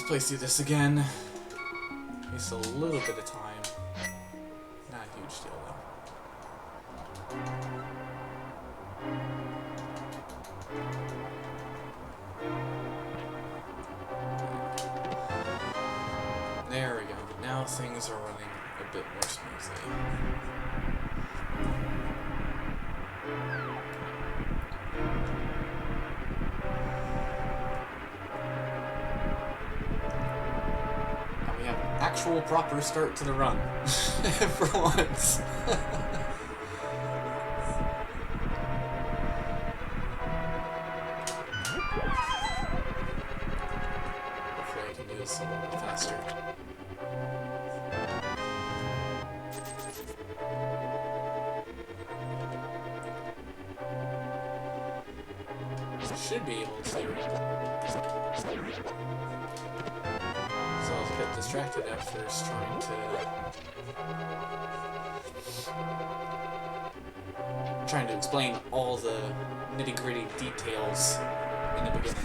play through this again. Waste a little bit of time. Not a huge deal though. There we go. Now things are running a bit more smoothly. Actual proper start to the run for once. Hopefully I can do this a little bit faster. Should be able to. So I was a bit distracted at first trying to explain all the nitty-gritty details in the beginning.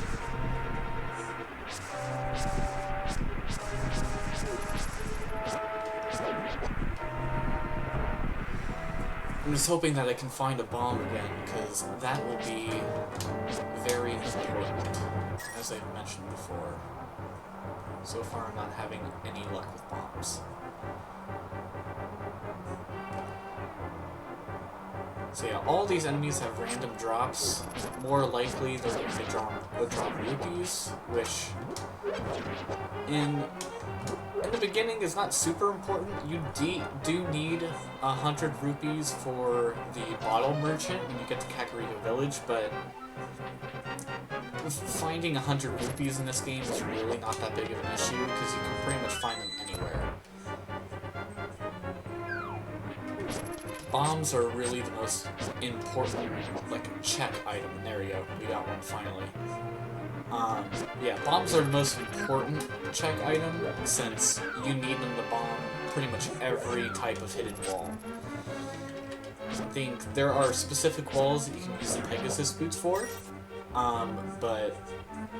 I'm just hoping that I can find a bomb again, because that will be very important, as I've mentioned before. So far, I'm not having any luck with bombs. So yeah, all these enemies have random drops. More likely, they're going to drop rupees, which in the beginning is not super important. You do need 100 rupees for the bottle merchant when you get to Kakariko Village, but finding 100 rupees in this game is really not that big of an issue, because you can pretty much find them anywhere. Bombs are really the most important, like, check item. And there we go, we got one finally. Yeah, bombs are the most important check item, since you need them to bomb pretty much every type of hidden wall. I think there are specific walls that you can use the Pegasus boots for, but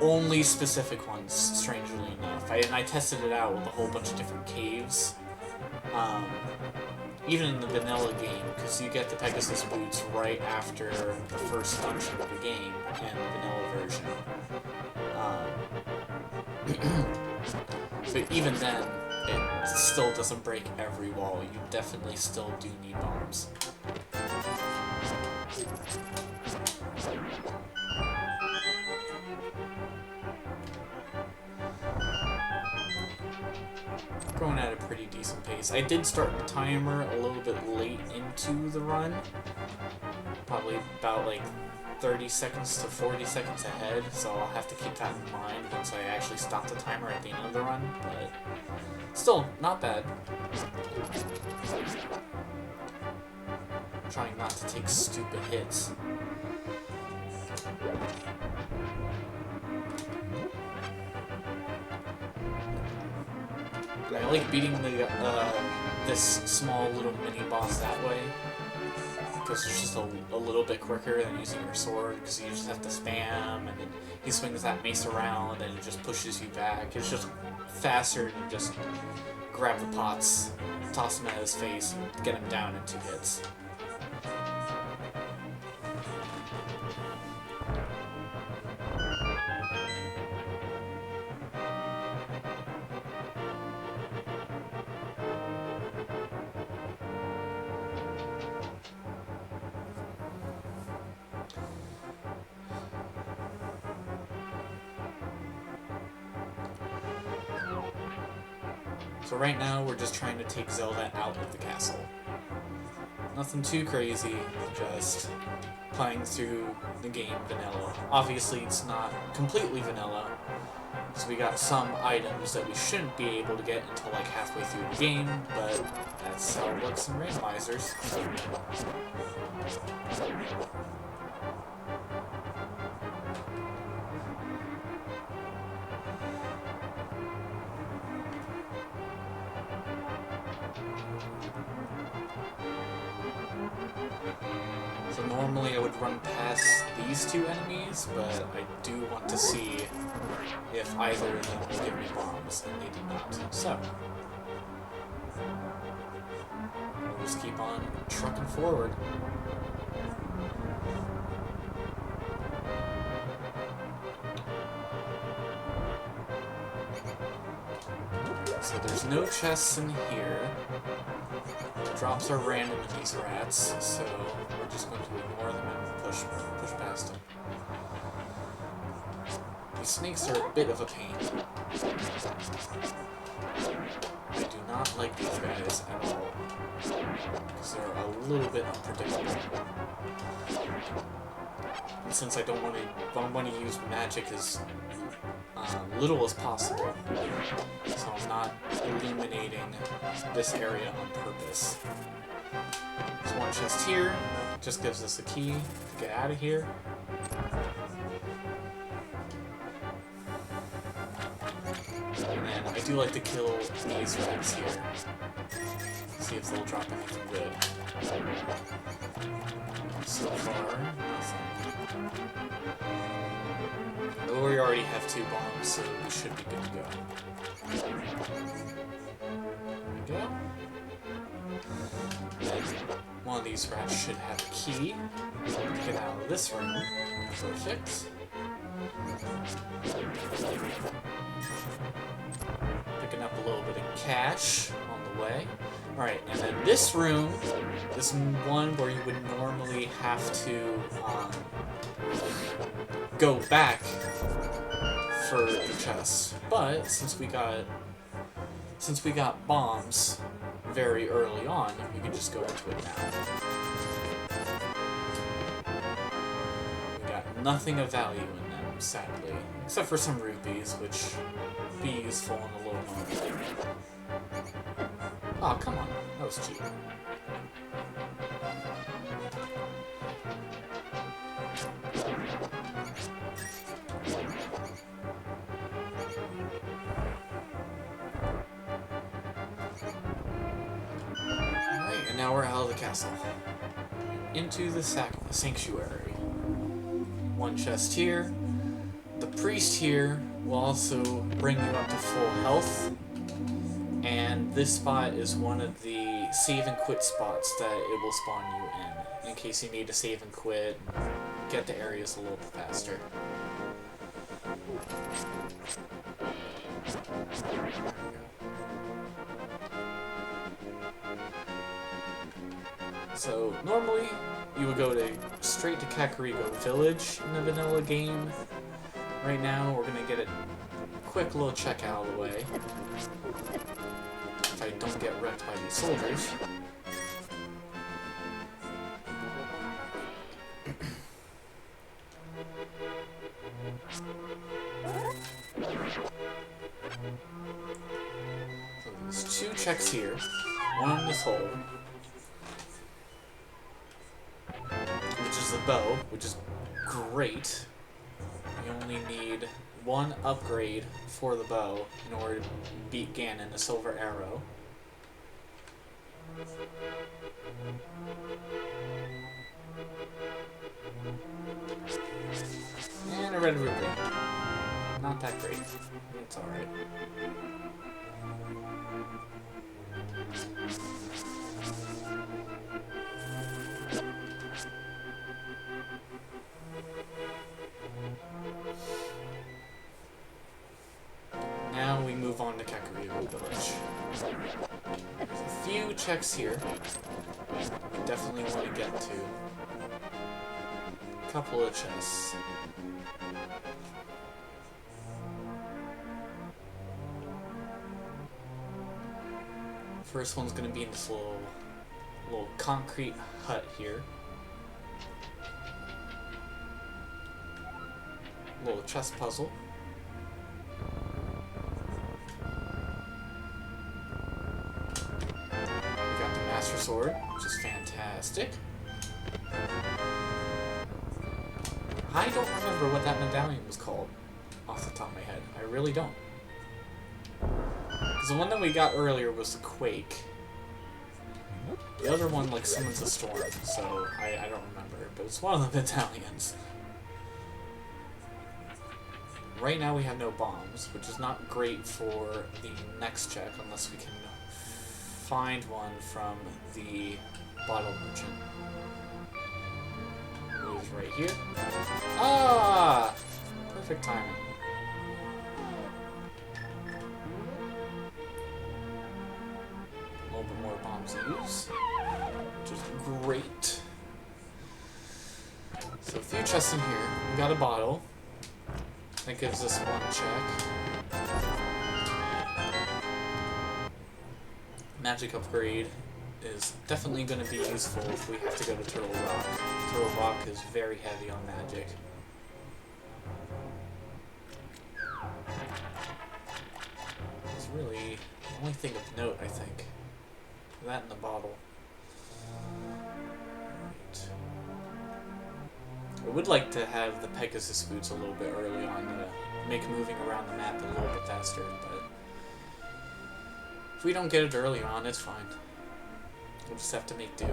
only specific ones, strangely enough. I tested it out with a whole bunch of different caves, even in the vanilla game, because you get the Pegasus boots right after the first dungeon of the game in the vanilla version. But even then, it still doesn't break every wall. You definitely still do need bombs. Going at a pretty decent pace. I did start the timer a little bit late into the run. Probably about like 30 seconds to 40 seconds ahead, so I'll have to keep that in mind once I actually stop the timer at the end of the run, but still, not bad. Trying not to take stupid hits. I like beating the this small little mini boss that way, because it's just a little bit quicker than using your sword, because you just have to spam, and then he swings that mace around and it just pushes you back. It's just faster than just grab the pots, toss him at his face, and get him down in 2 hits. So right now, we're just trying to take Zelda out of the castle. Nothing too crazy, just playing through the game vanilla. Obviously, it's not completely vanilla, so we got some items that we shouldn't be able to get until like halfway through the game, but that's how it works in randomizers. So normally I would run past these two enemies, but I do want to see if either of them will give me bombs, and they did not. So, we'll just keep on trucking forward. So there's no chests in here. Drops are random in these rats, so we're just going to ignore them and push past them. These snakes are a bit of a pain. I do not like these guys at all, because they're a little bit unpredictable. And since I don't want to use magic as little as possible, so I'm not illuminating this area on purpose. There's one chest here, just gives us a key to get out of here. And then I do like to kill these rats here. See if they'll drop anything good. So far, nothing. Oh, we already have 2 bombs, so we should be good to go. There we go. And one of these rats should have a key to get out of this room. Perfect. Picking up a little bit of cash on the way. Alright, and then this room is one where you would normally have to go back for the chest. But since we got bombs very early on, we can just go into it now. We got nothing of value in them, sadly. Except for some rupees, which would be useful in the low moment. Oh, come on. That was cheap. Alright, and now we're out of the castle. Into the sanctuary. One chest here. The priest here will also bring you up to full health. And this spot is one of the save and quit spots that it will spawn you in case you need to save and quit, get to areas a little faster. So normally you would go straight to Kakariko Village in the vanilla game. Right now we're gonna get a quick little check out of the way. If I don't get wrecked by these soldiers. So there's 2 checks here. One in this hole. Which is the bow, which is great. You only need 1 upgrade for the bow in order to beat Ganon, the silver arrow. And a red rupee. Not that great. It's alright. Now we move on to Kakariko Village. There's a few checks here. We definitely want to get to. A couple of chests. First one's going to be in this little concrete hut here. Little chest puzzle. Master Sword, which is fantastic. I don't remember what that medallion was called off the top of my head. I really don't. Because the one that we got earlier was the Quake. The other one, like, summons a storm, so I don't remember, but it's one of the battalions. Right now we have no bombs, which is not great for the next check, unless we can find one from the bottle merchant. Who's right here. Ah! Perfect timing. A little bit more bombs to use, which is great. So a few chests in here. We got a bottle. That gives us one check. Magic upgrade is definitely going to be useful if we have to go to Turtle Rock. Turtle Rock is very heavy on magic. It's really the only thing of note, I think. That and the bottle. Right. I would like to have the Pegasus boots a little bit early on to make moving around the map a little bit faster, but if we don't get it early on, it's fine. We'll just have to make do.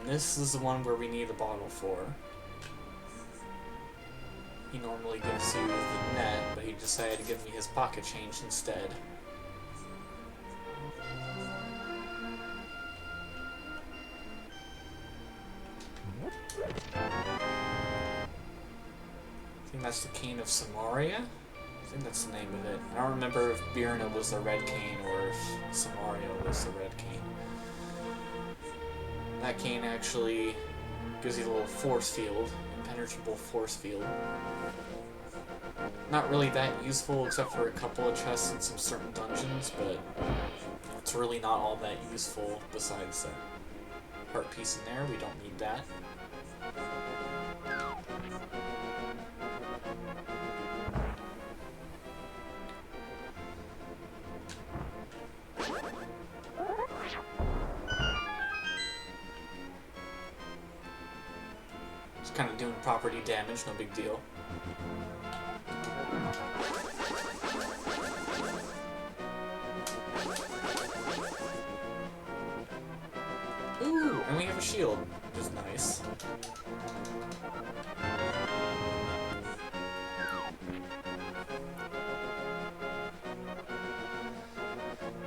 This is the one where we need a bottle for. He normally gives you the net, but he decided to give me his pocket change instead. I think that's the Cane of Samaria? I think that's the name of it. I don't remember if Birna was the red cane or if Samaria was the red cane. That cane actually gives you a little force field, impenetrable force field. Not really that useful except for a couple of chests in some certain dungeons, but it's really not all that useful besides that heart piece in there. We don't need that. Kind of doing property damage, no big deal. Ooh, and we have a shield, which is nice.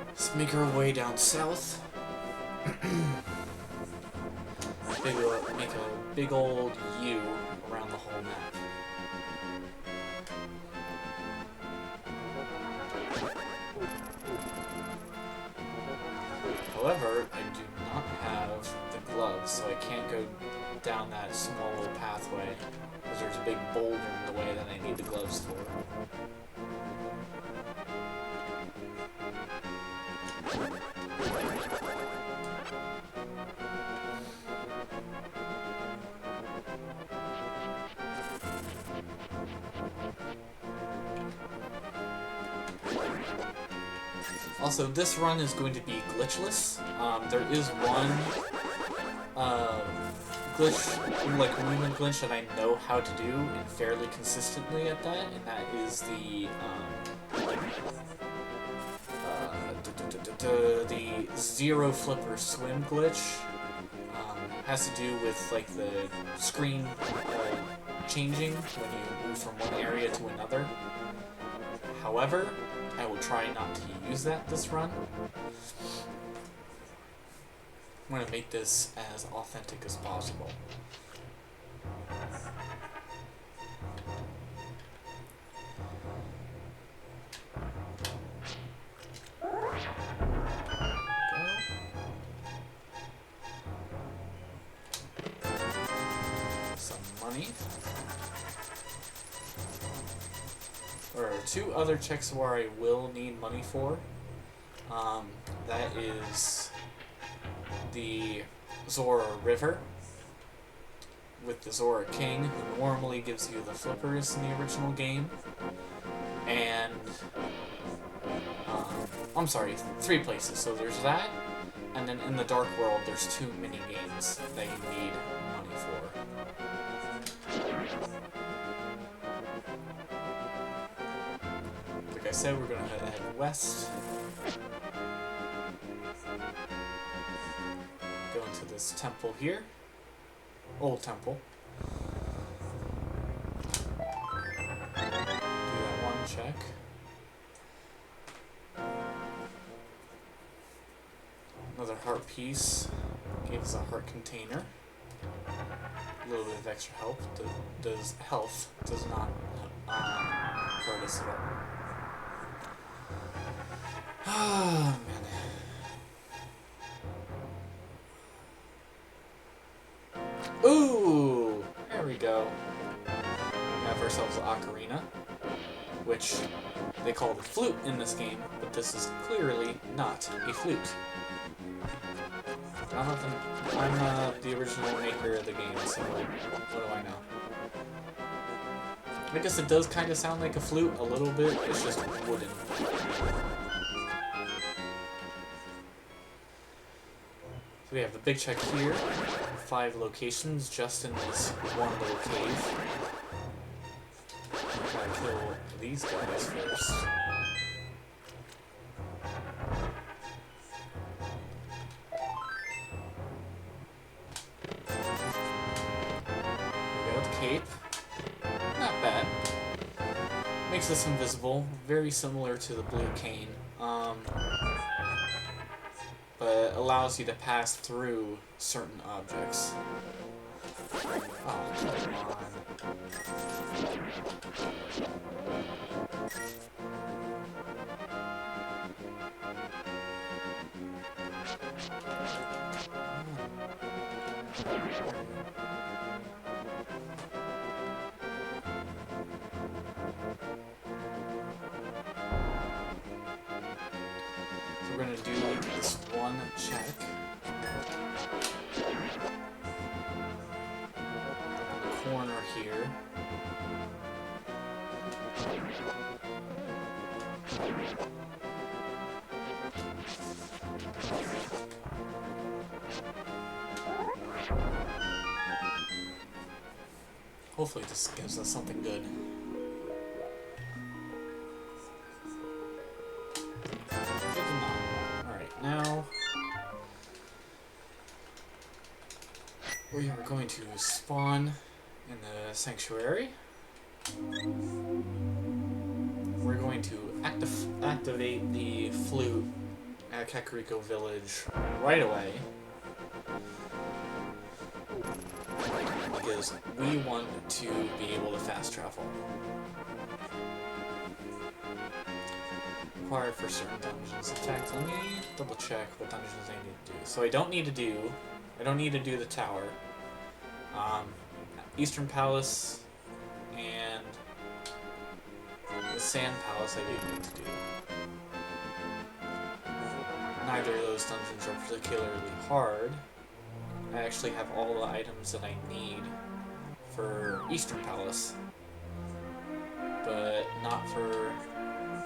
Let's make our way down south. Make a big old U around the whole map. However, I do not have the gloves, so I can't go down that small little pathway, because there's a big boulder in the way that I need the gloves for. Also, this run is going to be glitchless. There is one glitch, like movement glitch, that I know how to do and fairly consistently at that, and that is the zero flipper swim glitch. Has to do with like the screen changing when you move from one area to another. However, I will try not to use that this run. I'm going to make this as authentic as possible. Some money. There are two other checks where I will need money for. That is the Zora River with the Zora King, who normally gives you the flippers in the original game, and I'm sorry, 3 places. So there's that, and then in the Dark World, there's 2 mini games that you need money for. Like I said, we're gonna head west. Go into this temple here. Old temple. Do that one check. Another heart piece. Gave us a heart container. A little bit of extra help. Does health. Does not hurt us at all. Ah, man. Ooh! There we go. We have ourselves an ocarina, which they call the flute in this game, but this is clearly not a flute. I'm the original maker of the game, so what do I know? I guess it does kind of sound like a flute, a little bit. It's just wooden. So we have the big check here. 5 locations just in this one little cave. Gotta kill these guys first. We got the cape. Not bad. Makes us invisible. Very similar to the blue cane. But allows you to pass through certain objects. Oh, come on. So we're gonna do this one check. Corner here. Hopefully this gives us something good. Alright, now we are going to spawn in the sanctuary. We're going to activate the flute at Kakariko Village right away. Because we want to be able to fast travel. Required for certain dungeons. In fact, let me double check what dungeons I need to do. So I don't need to do the tower. Eastern Palace and the Sand Palace I do need to do. Neither of those dungeons are particularly hard. I actually have all the items that I need for Eastern Palace, but not for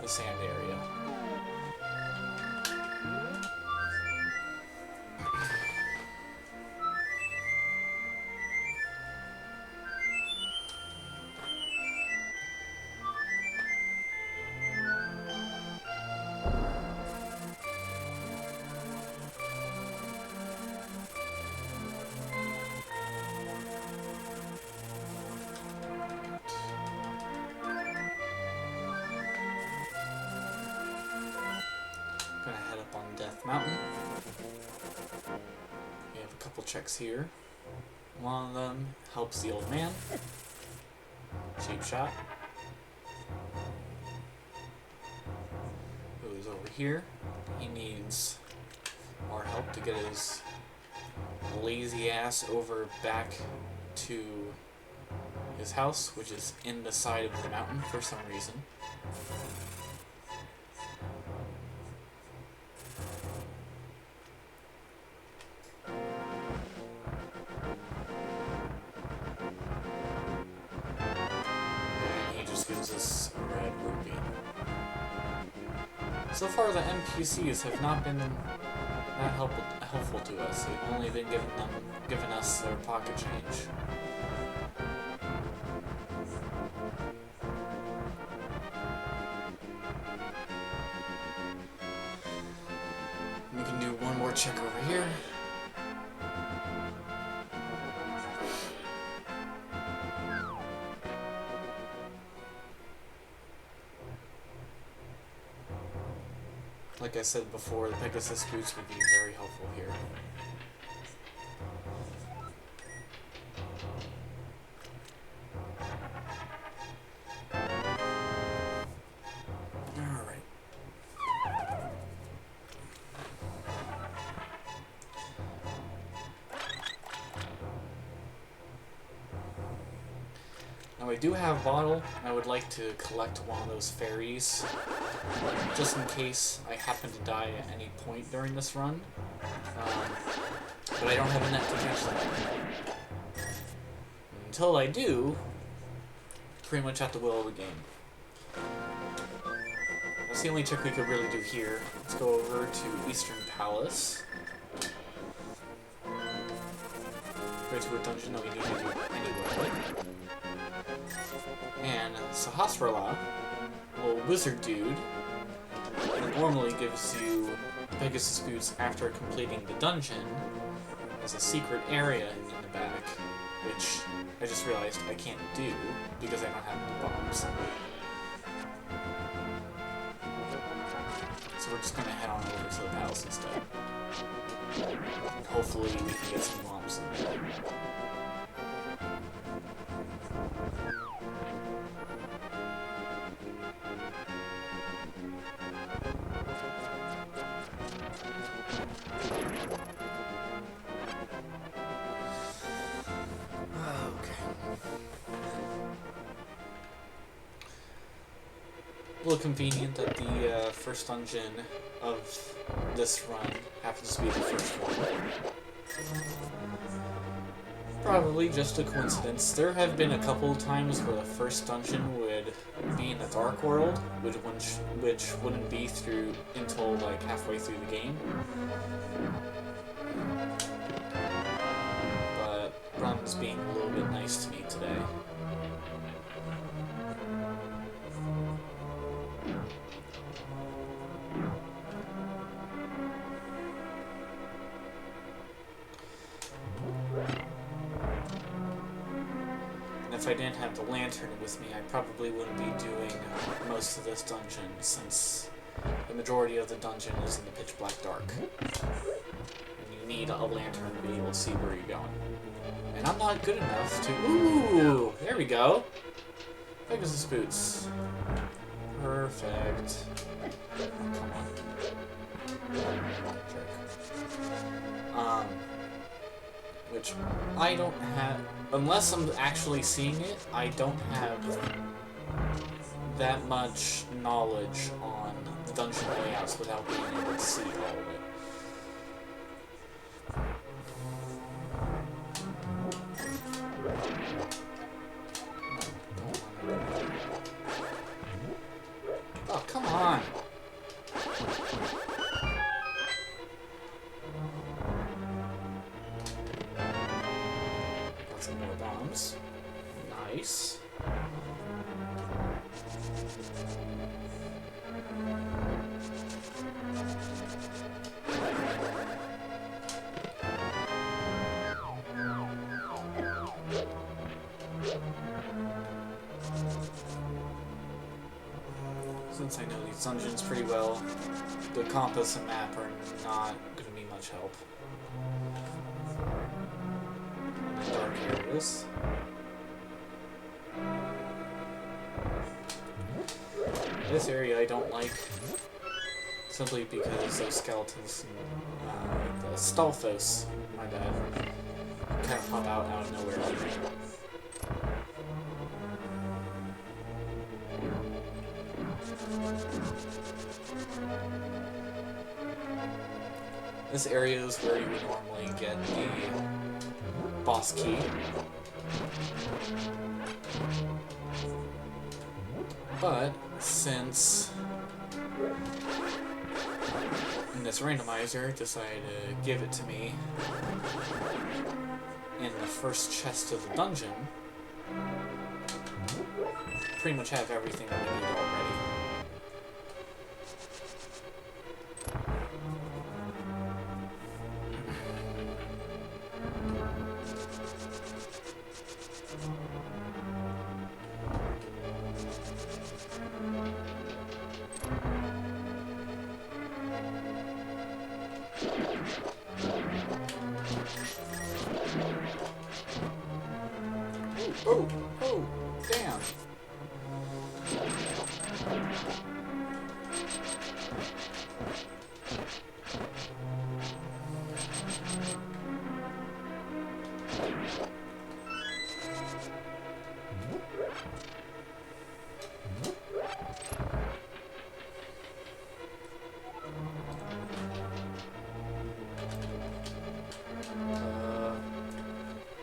the sand area. Gonna head up on Death Mountain. We have a couple checks here. One of them helps the old man. Cheap shot. Who's over here? He needs our help to get his lazy ass over back to his house, which is in the side of the mountain for some reason. Gives us a red rupee. So far, the NPCs have not been that helpful to us. They've only been giving us their pocket change. We can do one more check over here. Like I said before, the Pegasus boots would be very helpful here. Alright. Now I do have a bottle. I would like to collect one of those fairies, just in case I happen to die at any point during this run. But I don't have a net to catch them. Until I do, pretty much at the will of the game. That's the only check we could really do here. Let's go over to Eastern Palace. Go to a dungeon that we need to do anyway. And Sahasrara, a little wizard dude, that normally gives you Pegasus boots after completing the dungeon, has a secret area in the back, which I just realized I can't do because I don't have any bombs. So we're just gonna head on over to the palace instead. And hopefully we can get some bombs in there. A little convenient that the first dungeon of this run happens to be the first one. Probably just a coincidence. There have been a couple times where the first dungeon would be in the Dark World, which wouldn't be through until like halfway through the game. But Brum's being a little bit nice to me today. If I didn't have the lantern with me, I probably wouldn't be doing most of this dungeon, since the majority of the dungeon is in the pitch black dark. And you need a lantern to be able to see where you're going. And I'm not good enough to... Ooh! There we go! Pegasus boots. Perfect. Come on. Which I don't have... Unless I'm actually seeing it, I don't have that much knowledge on the dungeon layouts without being able to see all of it. Oh, come on! Some more bombs. Nice. Since I know these dungeons pretty well, the compass and map are not going to be much help. Dark areas. This area I don't like, simply because those skeletons and the Stalfos, my bad, kind of pop out of nowhere. This area is where you would normally get the boss key. But since this randomizer decided to give it to me in the first chest of the dungeon, pretty much have everything that we need already. Oh, oh, damn.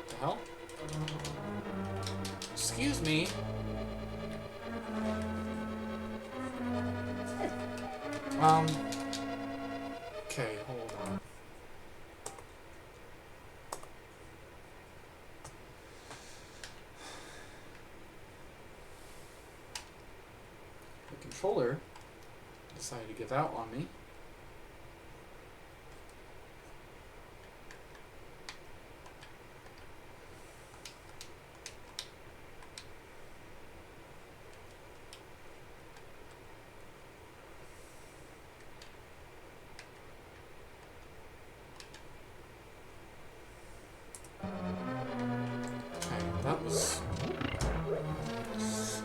The hell? Excuse me. Okay, hold on. The controller decided to give out on me. That was...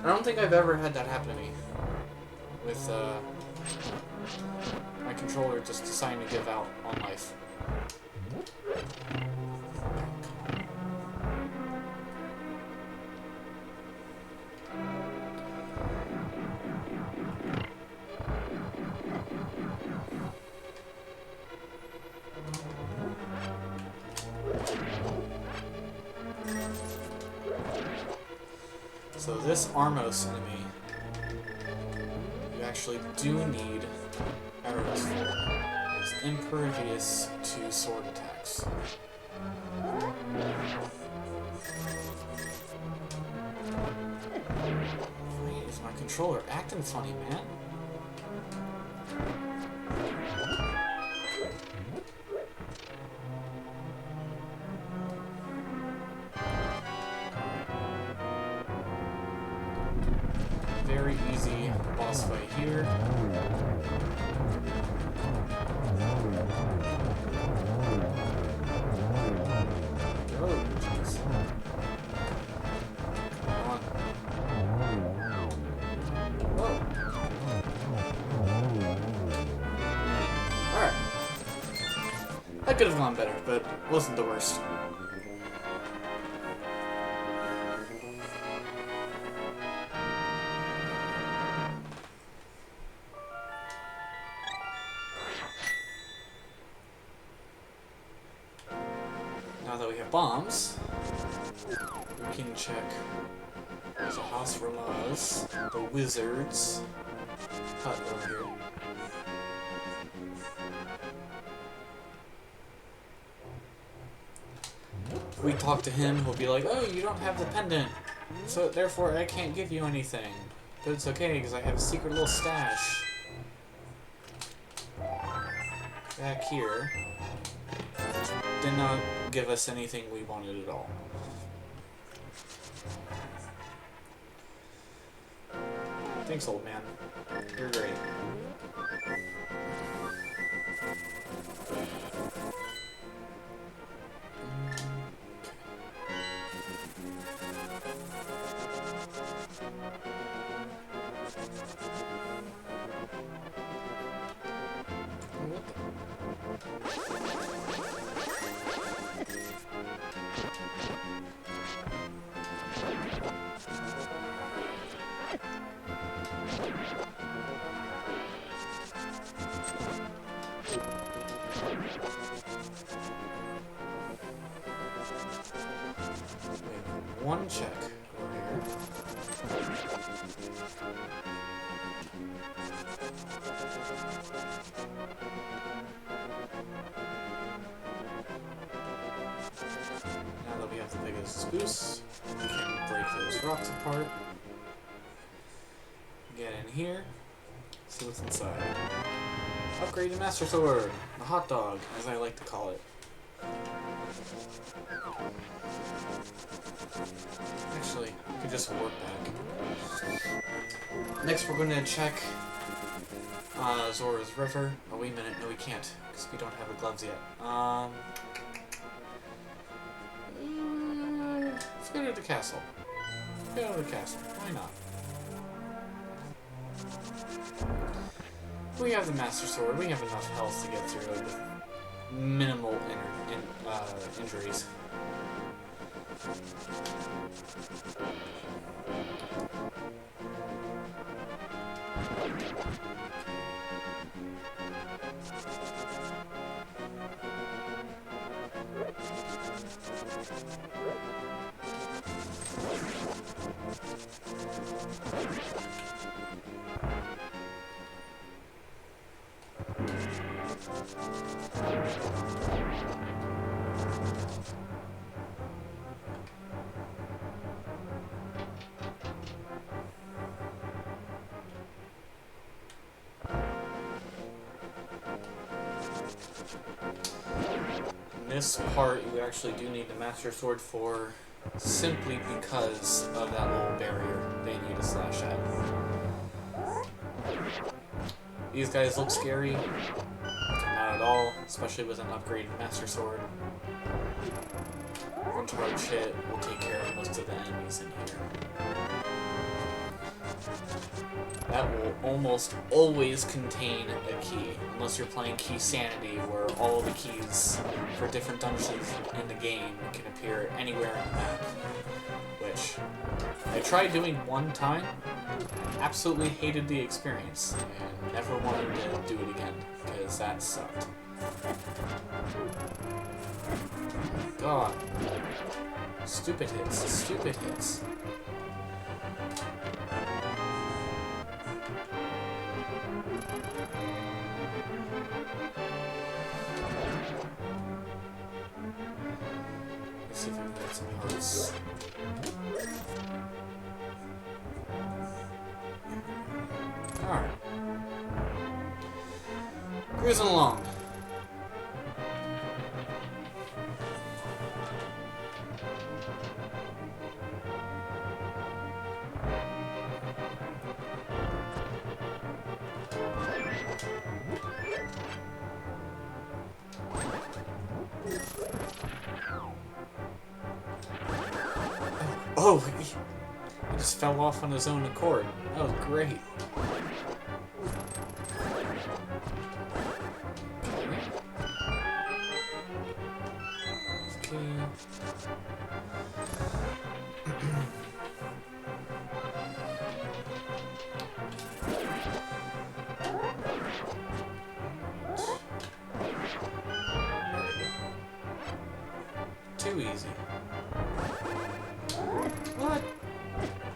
I don't think I've ever had that happen to me. With, my controller just deciding to give out on life. So this Armos enemy, you actually do need arrows for. It's impervious to sword attacks. Wait, is my controller acting funny, man? Very easy boss fight here. Oh, jeez. Come on. Whoa. Alright. That could have gone better, but wasn't the worst. Now that we have bombs, we can check there's a house for Laz, the wizard's hut over here. If we talk to him, he'll be like, oh, you don't have the pendant, so therefore I can't give you anything. But it's okay, because I have a secret little stash back here. Did not give us anything we wanted at all. Thanks, old man. You're great. One check over here. have the Pegasus boost. We can break those rocks apart. Get in here. See what's inside. Upgraded Master Sword. The hot dog, as I like to call it. Actually, I could just warp back. Next, we're going to check Zora's River. Oh, wait a minute. No, we can't, because we don't have the gloves yet. Let's go to the castle. Go to the castle. Why not? We have the Master Sword. We have enough health to get through it with minimal injuries. This part you actually do need the Master Sword for, simply because of that little barrier they need to slash at. These guys look scary. Not at all, especially with an upgraded Master Sword. One charge hit will take care of most of the enemies in here. That will almost always contain a key, unless you're playing Key Sanity, where all the keys for different dungeons in the game can appear anywhere in the map. Which, I tried doing one time, absolutely hated the experience, and never wanted to do it again, because that sucked. God. Stupid hits, stupid hits. Let's see if I can get some hearts. Alright. Cruising along. Oh, he just fell off on his own accord. That was great. Too easy. What?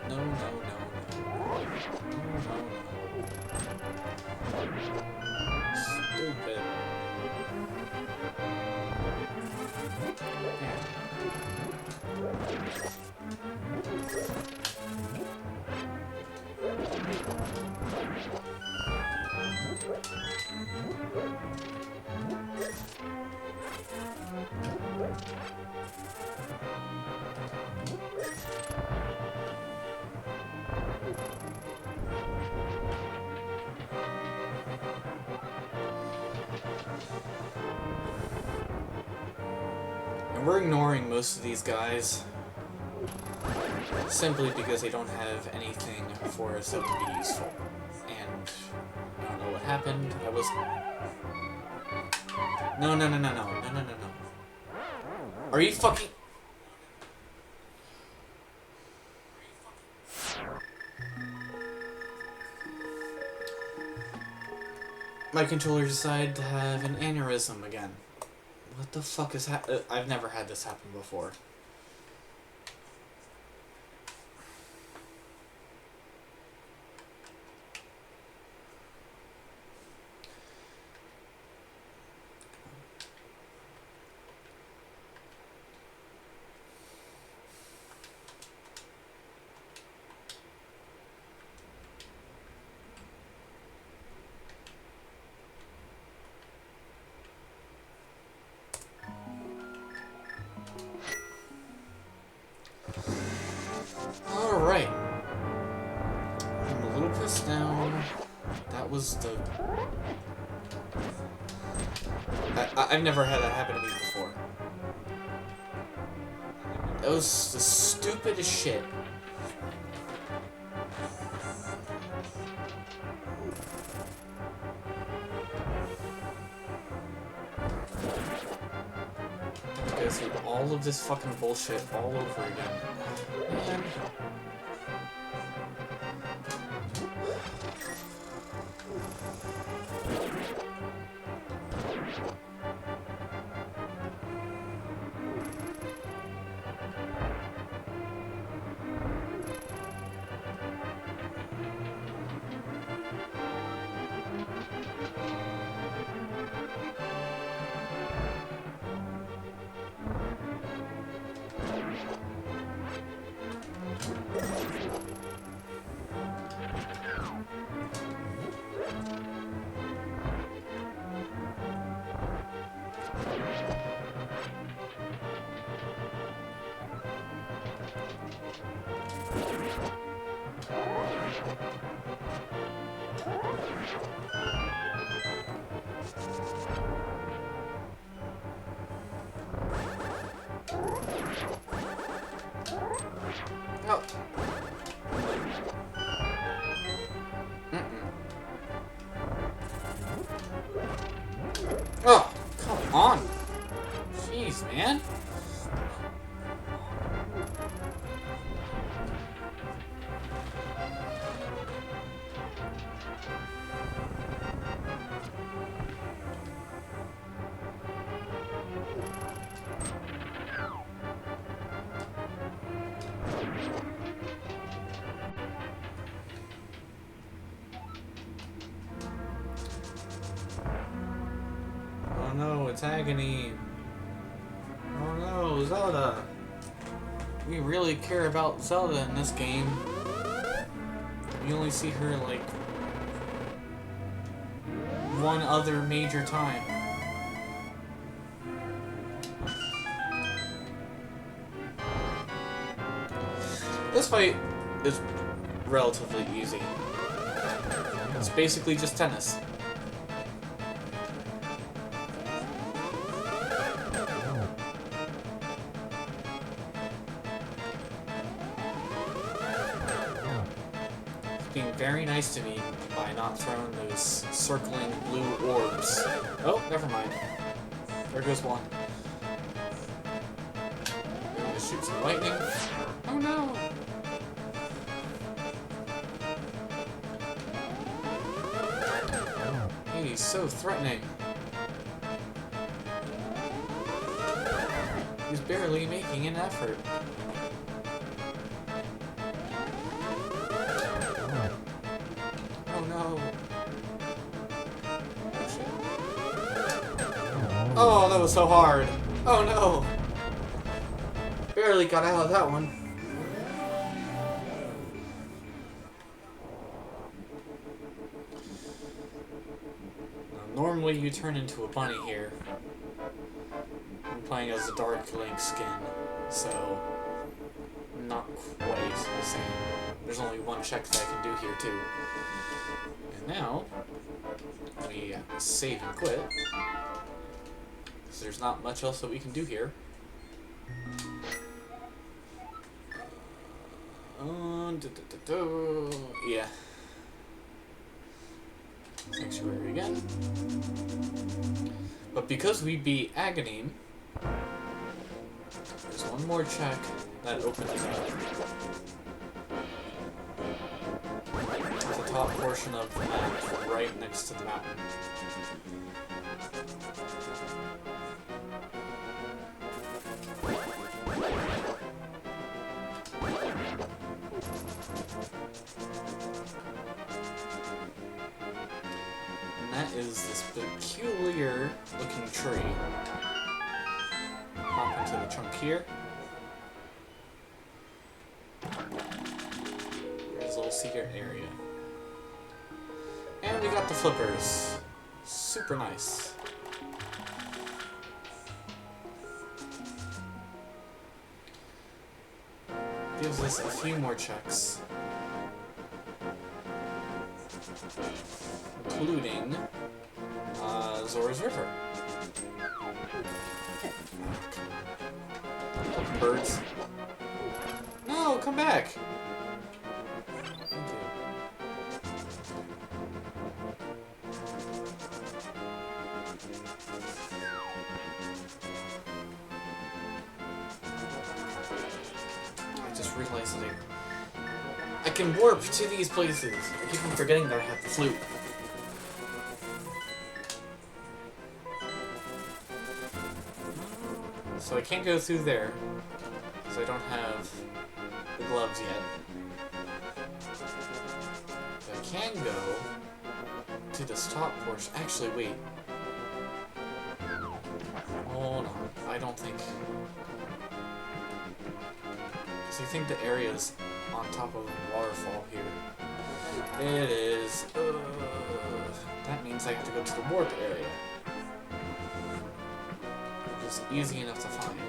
No, no, no, no. No, no, no. Stupid. Yeah. And we're ignoring most of these guys simply because they don't have anything for us that would be useful. And I don't know what happened. I was... No, no, no, no, no, no, no, no, no. Are you fucking... My controller decided to have an aneurysm again. What the fuck is I've never had this happen before. That was the... I've never had that happen to me before. That was the stupidest shit. Go through all of this fucking bullshit all over again. Man. Oh. Oh, come on. Jeez, man. Oh no, it's agony. Oh no, Zelda. We really care about Zelda in this game. We only see her like one other major time. This fight is relatively easy. It's basically just tennis. Being very nice to me by not throwing those circling blue orbs. Oh, never mind. There goes one. I'm gonna shoot some lightning. Oh no! He's so threatening. He's barely making an effort. Oh no. Oh shit. Oh, that was so hard. Oh no. Barely got out of that one. Now, normally you turn into a bunny here. I'm playing as a Dark Link skin, so not quite the same. There's only one check that I can do here too. And now we save and quit, because there's not much else that we can do here. Yeah. Sanctuary again. But because we beat Aghanim, there's one more check that opens up. The top portion of the map, right next to the mountain. And that is this peculiar looking tree. Hop into the trunk here. There's a little secret area. And we got the flippers. Super nice. Gives us a few more checks. including Zora's River. Birds. No, come back! Thank you. I just realized that I can warp to these places. I keep on forgetting that I have the flute. So I can't go through there, because I don't have the gloves yet. But I can go to this top portion. Actually, wait. Hold on. I don't think... Because I think the area's on top of a waterfall here. It is... that means I have to go to the warp area. It's easy enough to find,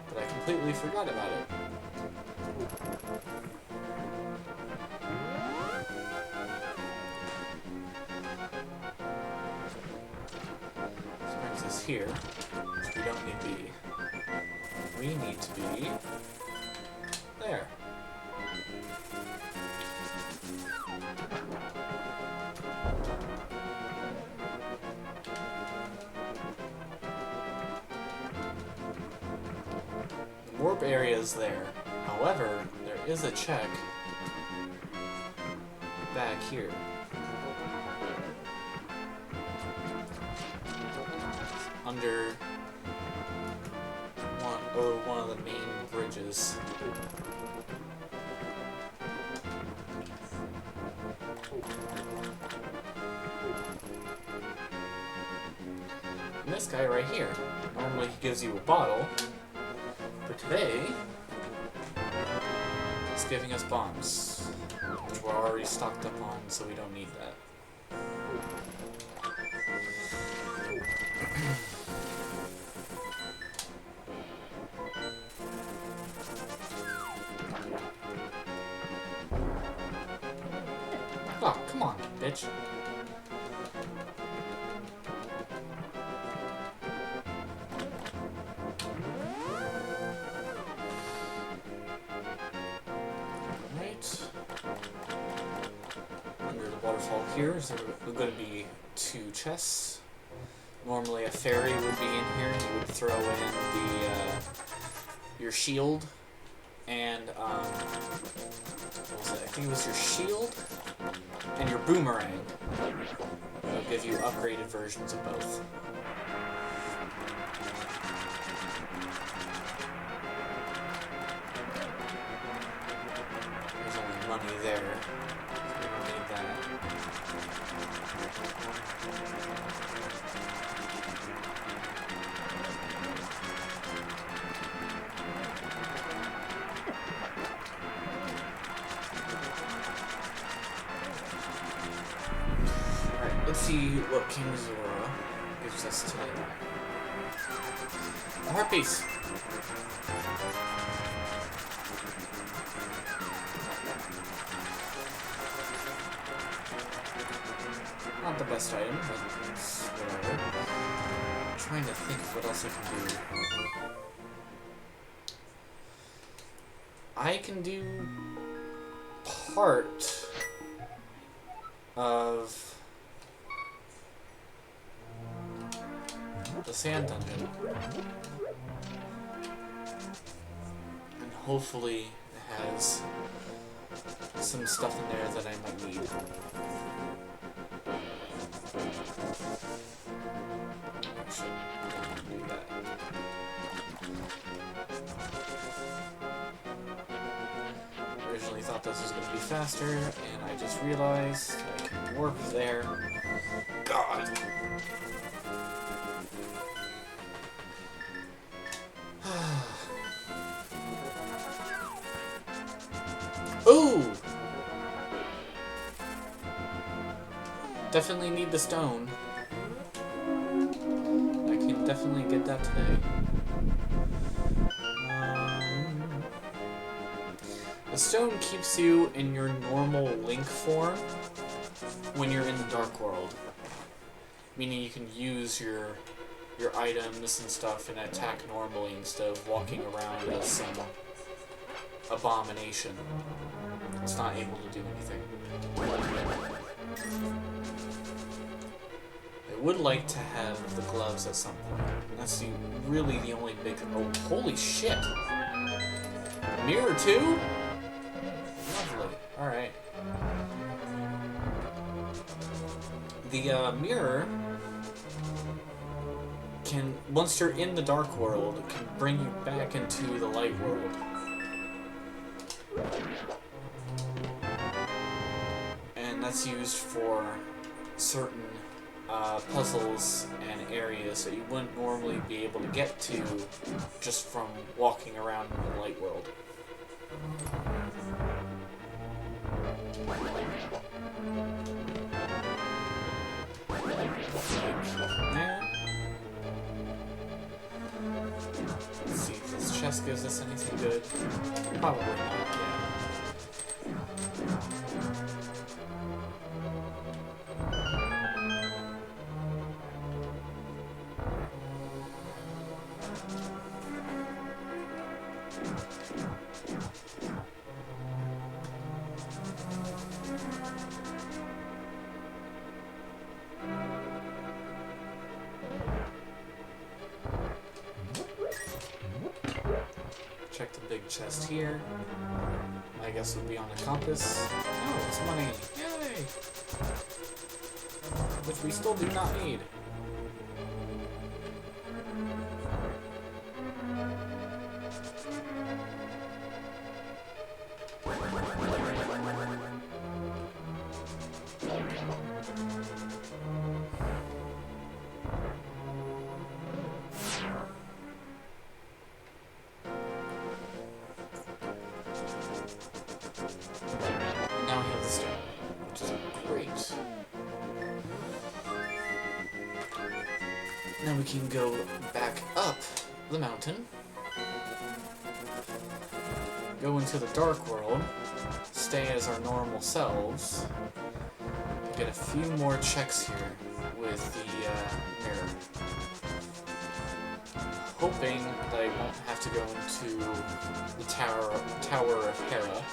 but I completely forgot about it. This brings us here, which we don't need to be. We need to be there. Warp area is there. However, there is a check back here. Under one of the main bridges. And this guy right here. Normally he gives you a bottle. But today, it's giving us bombs, which we're already stocked up on, so we don't need that. Oh, come on, bitch. Here is going to be 2 chests. Normally a fairy would be in here. You would throw in the your shield and what was it? I think it was your shield and your boomerang. It'll give you upgraded versions of both. There's only money there. Alright, let's see what King Zora gives us today. A heart piece. Not the best item, but it's whatever. I'm trying to think of what else I can do. I can do part of the sand dungeon. And hopefully it has some stuff in there that I might need. Actually, I don't do that. Originally thought this was going to be faster, and I just realized I can warp there. God! Ooh! Definitely need the stone. I can definitely get that today. The stone keeps you in your normal Link form when you're in the Dark World. Meaning you can use your items and stuff and attack normally instead of walking around as some abomination. It's not able to do anything. I would like to have the gloves at some point. That's really the only big... Oh, holy shit! Mirror too? Lovely. Alright. The mirror can, once you're in the Dark World, can bring you back into the Light World. And that's used for certain puzzles and areas that you wouldn't normally be able to get to just from walking around in the Light World. There. Let's see if this chest gives us anything good. Probably not, yeah. Check the big chest here. I guess would be on the compass. Oh, it's money! Yay! Which we still do not need. Now we have the stone, which is great. Now we can go back up the mountain, go into the Dark World, stay as our normal selves, and get a few more checks here with the mirror. Hoping that I won't have to go into the Tower of Hera,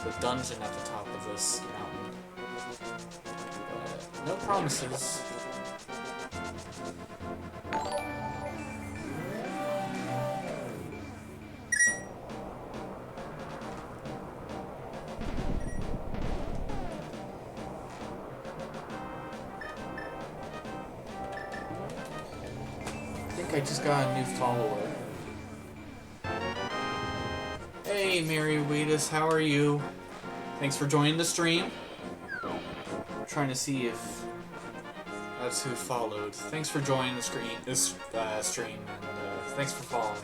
the dungeon at the top of this mountain. But no promises. I think I just got a new follower. Hey, Mary Wheatus, how are you? Thanks for joining the stream. I'm trying to see if that's who followed. Thanks for joining the stream, and thanks for following.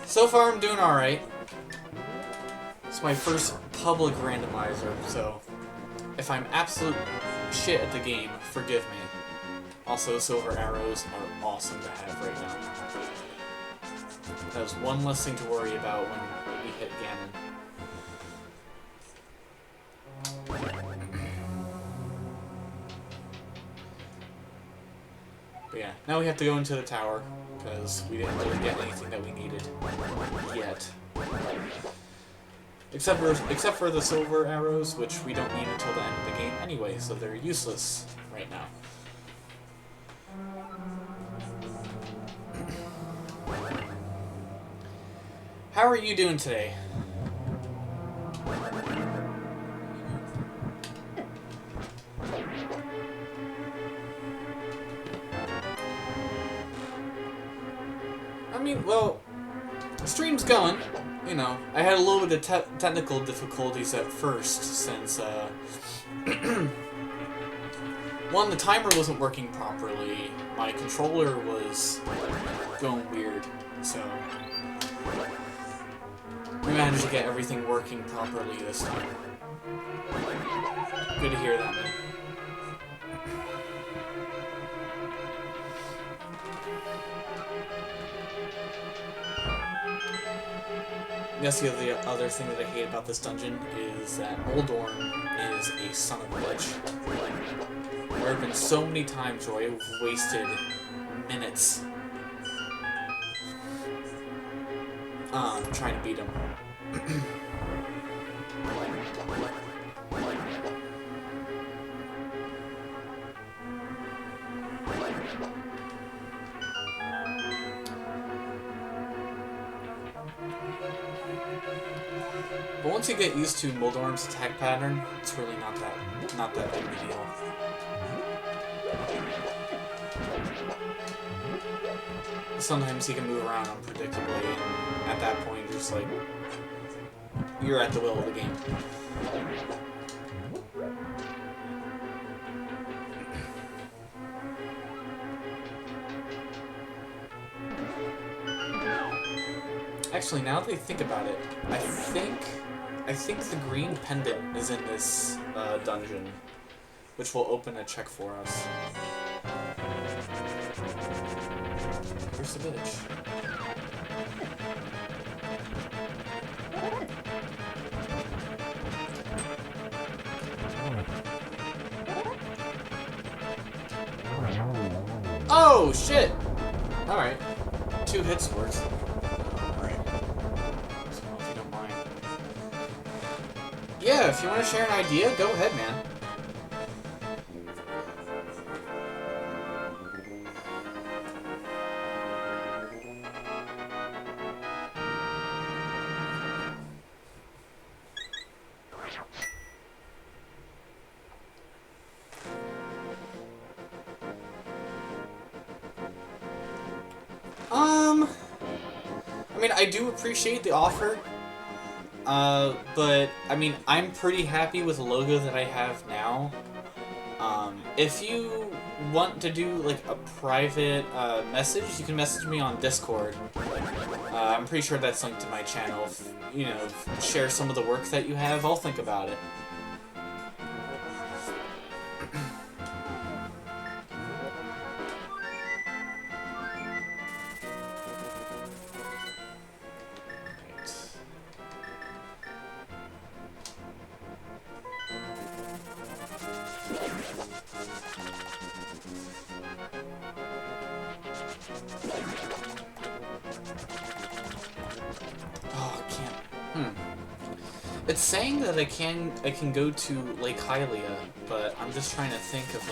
So far, I'm doing alright. It's my first public randomizer, so if I'm absolute shit at the game, forgive me. Also, silver arrows are awesome to have right now. That was one less thing to worry about when we hit Ganon. But yeah, now we have to go into the tower, because we didn't really get anything that we needed yet. Except for the silver arrows, which we don't need until the end of the game anyway, so they're useless right now. How are you doing today? I mean, well, the stream's going. You know, I had a little bit of technical difficulties at first since, one, the timer wasn't working properly. My controller was going weird, so we managed to get everything working properly this time. Good to hear that, man. That's the other thing that I hate about this dungeon is that Moldorm is a son of a bitch. There have been so many times where I've wasted minutes trying to beat him. But once you get used to Moldorm's attack pattern, it's really not that big of a deal. Sometimes he can move around unpredictably, and at that point, you're just like, you're at the will of the game. Actually, now that I think about it, I think the green pendant is in this dungeon, which will open a check for us. Where's the bitch? Oh shit! All right, 2 hits works. Yeah, if you want to share an idea, go ahead, man. I mean, I do appreciate the offer. But, I mean, I'm pretty happy with the logo that I have now. If you want to do, like, a private, message, you can message me on Discord. I'm pretty sure that's linked to my channel. If, you know, share some of the work that you have, I'll think about it. Oh, I can't. It's saying that I can go to Lake Hylia, but I'm just trying to think of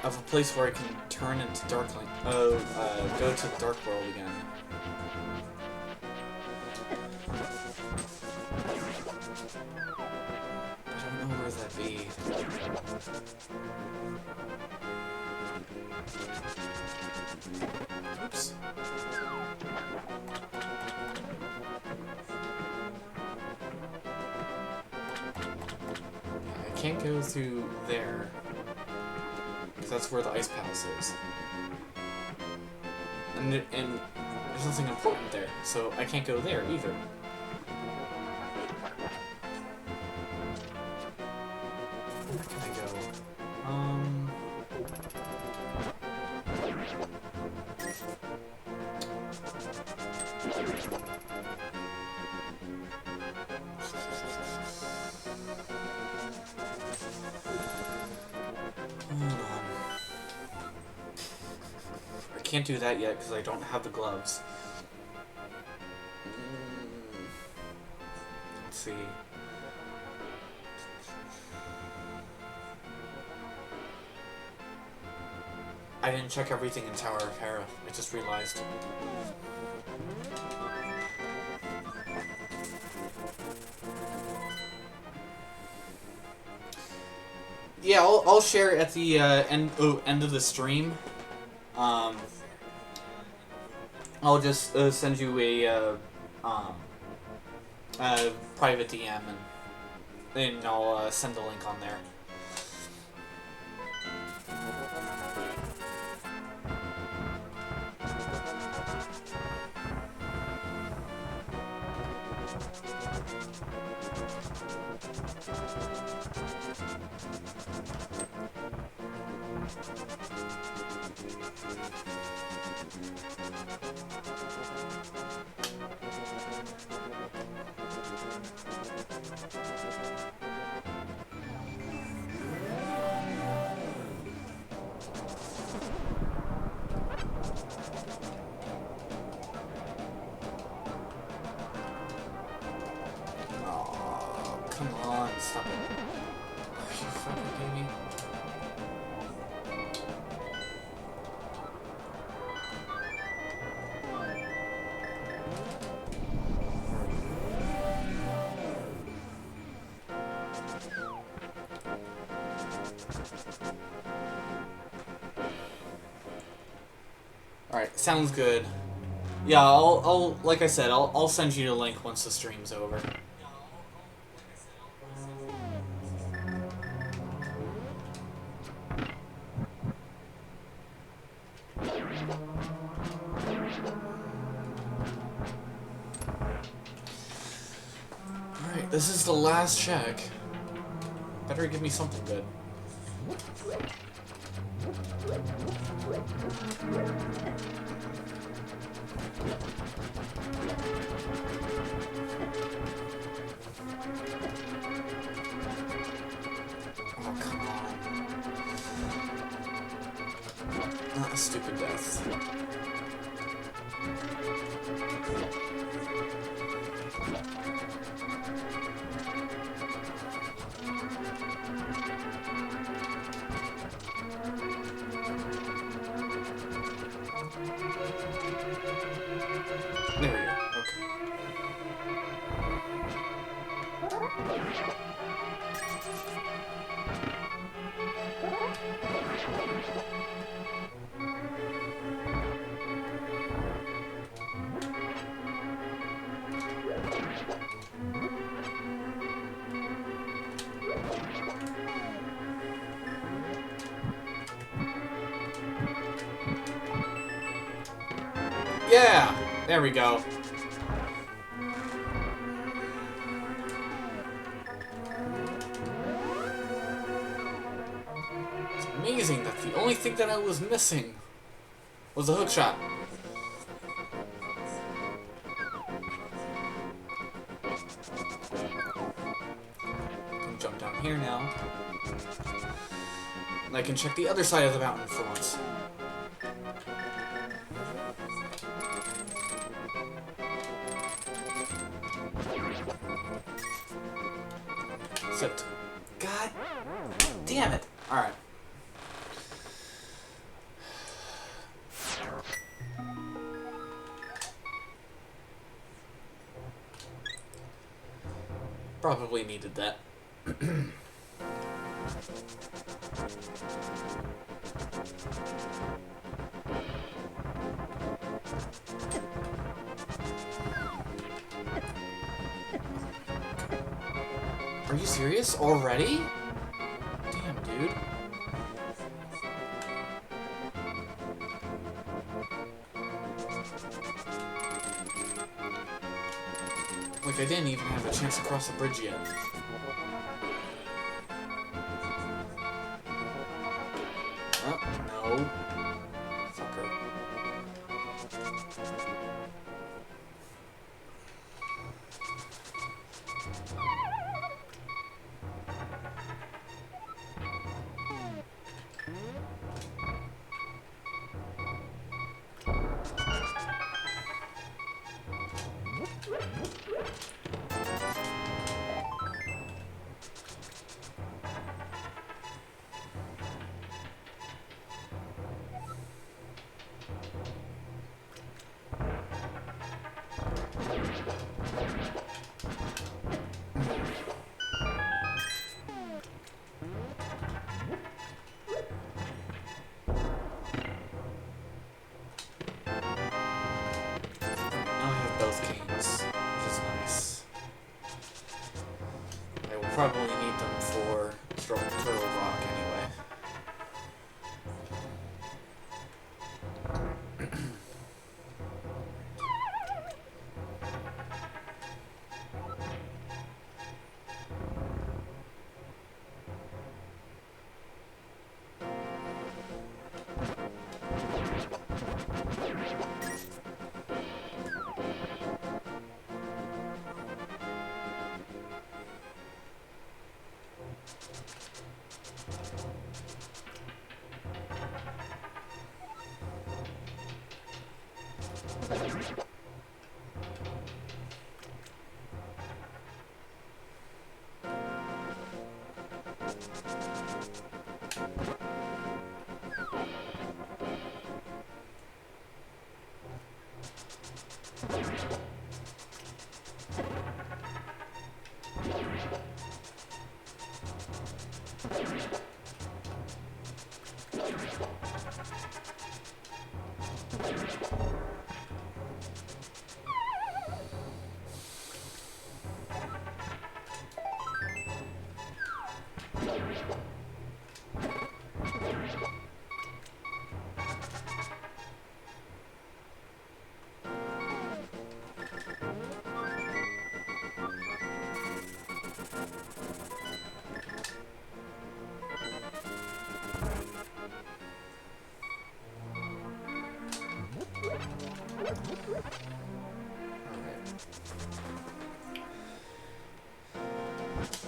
a place where I can turn into Darkling. Go to the Dark World again. I don't know where that'd be. Oops. I can't go through there, because that's where the Ice Palace is. And there's nothing important there, so I can't go there either. Where can I go? I can't do that yet because I don't have the gloves. Let's see. I didn't check everything in Tower of Hera. I just realized. Yeah, I'll share it at the end of the stream. I'll just send you a private DM and I'll send the link on there. Oh, come on, stop it. Are you fucking kidding me? Alright, sounds good. Yeah, I'll like I said, I'll send you the link once the stream's over. Alright, this is the last check. Better give me something good. Oh, come on. Not a stupid death. There we go. Okay. Yeah! There we go. It's amazing that the only thing that I was missing was a hook shot. I can jump down here now. And I can check the other side of the mountain for once. Except, God damn it. Alright. Probably needed that. Are you serious? Already? Damn, dude. Like, I didn't even have a chance to cross the bridge yet. Oh, no. Fucker. Probably need them for throwing Turtle Rock anyway.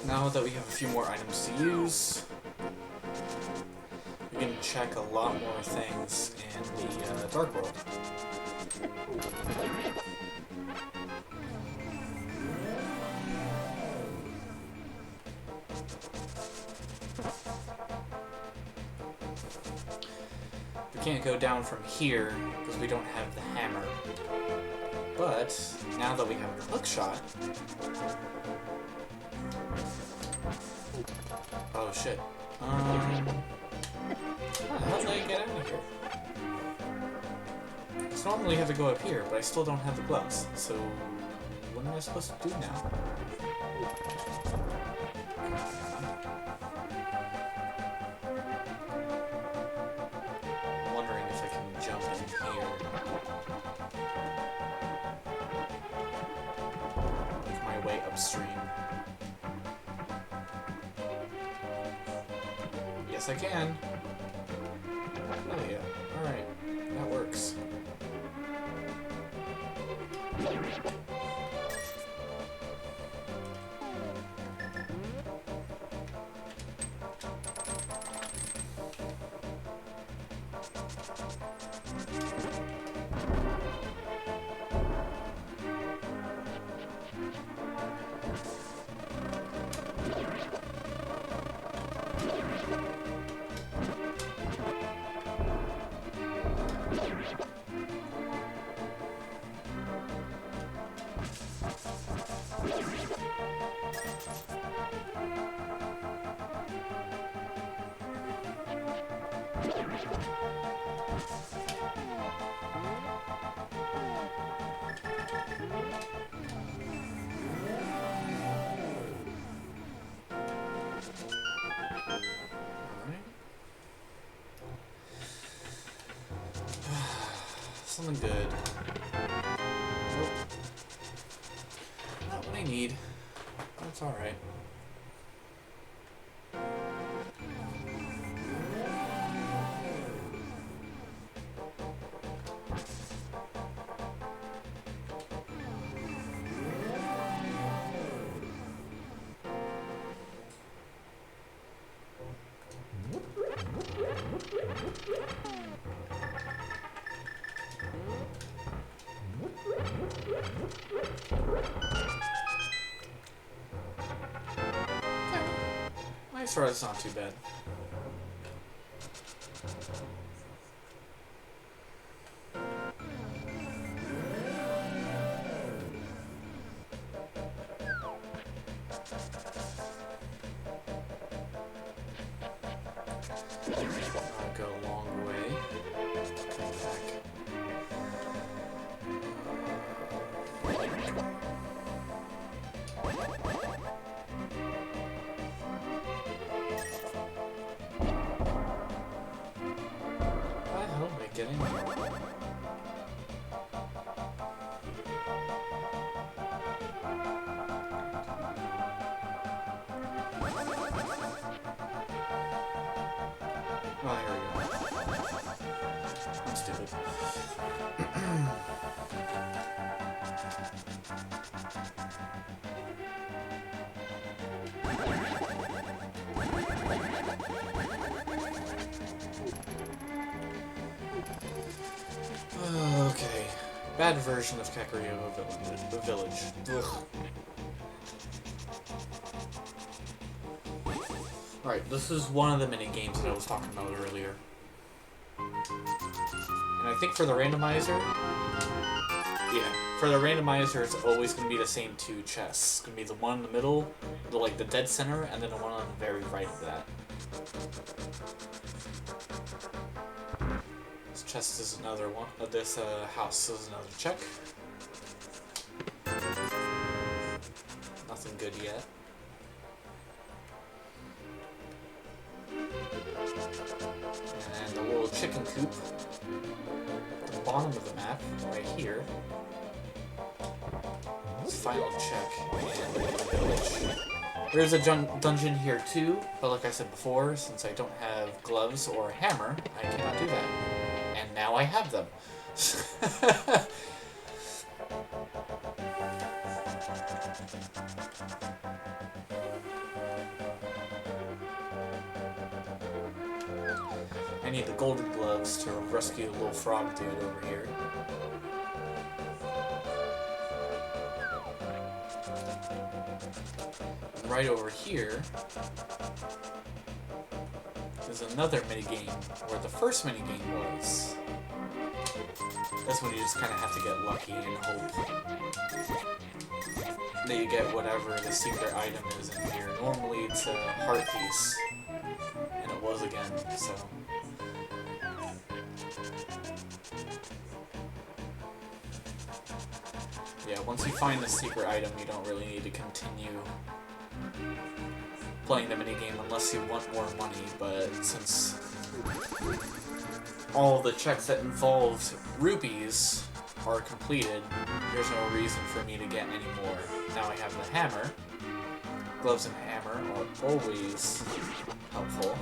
Now that we have a few more items to use, we can check a lot more things in the Dark World. We can't go down from here because we don't have the hammer. But now that we have the hook shot, oh shit. How did I get out of here? Because normally you have to go up here, but I still don't have the gloves. So, what am I supposed to do now? I'm wondering if I can jump in here. Make my way upstream. Yes, I can. Oh yeah. Alright. That works. Something good. Nope. Not what I need. That's alright. My sword is not too bad. I'll go a long way. Come back. Get in here. Oh, here we go. I'm stupid. Okay. Bad version of Kakariko Village. Ugh. Alright, this is one of the mini games that I was talking about earlier. And I think for the randomizer, Yeah, for the randomizer, it's always going to be the same two chests. It's going to be the one in the middle, the dead center, and then the one on the very right of that. This chest is another one. This house is another check. Nothing good yet. And the little chicken coop at the bottom of the map, right here. Final check and the village. There's a dungeon here too, but like I said before, since I don't have gloves or a hammer, I cannot do that. And now I have them. I need the golden gloves to rescue the little frog dude over here. Right over here is another minigame where the first minigame was. That's when you just kind of have to get lucky and hope that you get whatever the secret item is in here. Normally it's a heart piece, and it was again, so. Yeah, once you find the secret item, you don't really need to continue playing the minigame unless you want more money, but since all the checks that involved rupees are completed, there's no reason for me to get any more. Now I have the hammer. Gloves and hammer are always helpful.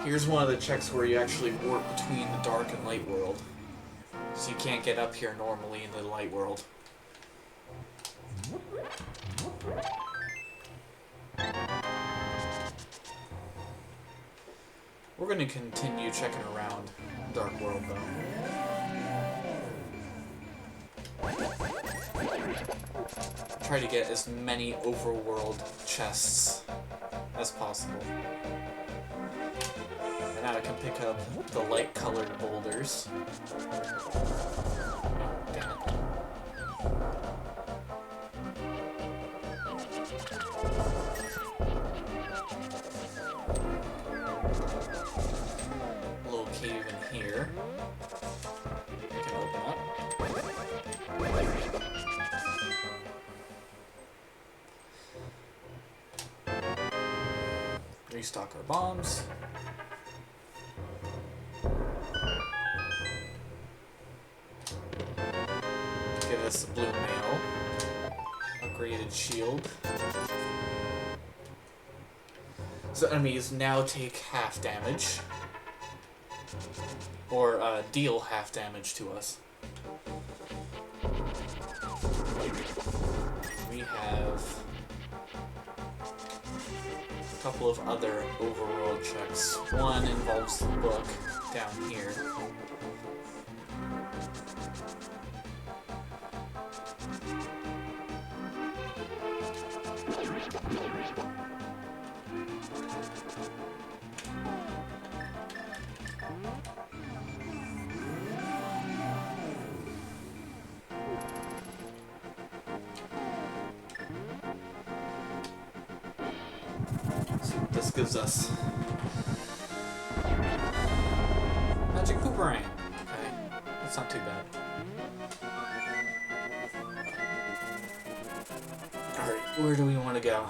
Here's one of the checks where you actually warp between the dark and light world. So you can't get up here normally in the light world. We're going to continue checking around Dark World, though. Try to get as many overworld chests as possible. And now I can pick up the light-colored boulders. Damn it. Cave in here. I can open up. Restock our bombs. Give us a blue mail. Upgraded shield. So enemies now take half damage. Or deal half damage to us. We have a couple of other overworld checks. One involves the book down here. This gives us magic boomerang. Okay, that's not too bad. Alright, where do we want to go?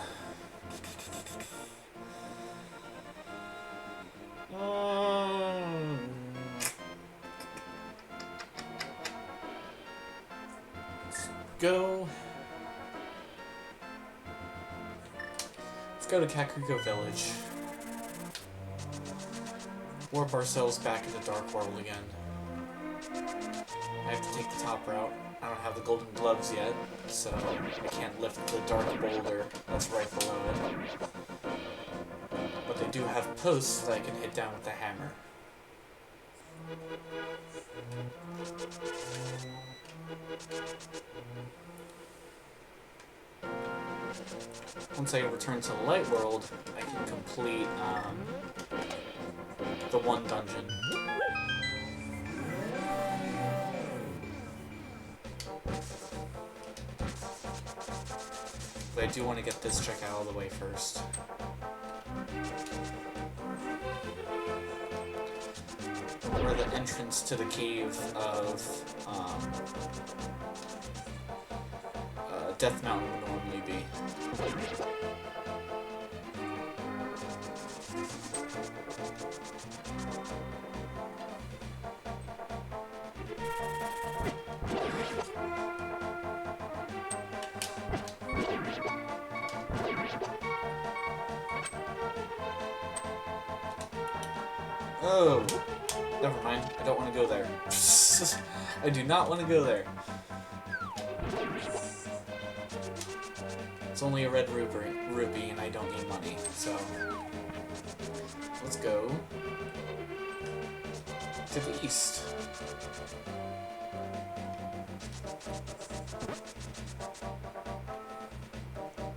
Let's go. Go to Kakuko Village. Warp ourselves back into Dark World again. I have to take the top route. I don't have the golden gloves yet, so I can't lift the dark boulder that's right below it. But they do have posts that I can hit down with the hammer. Once I return to the light world, I can complete the one dungeon. but I do want to get this check out of the way first. Where the entrance to the cave of Death Mountain would normally be. Oh, never mind. I don't want to go there. I do not want to go there. It's only a red rupee, and I don't need money, so let's go to the east.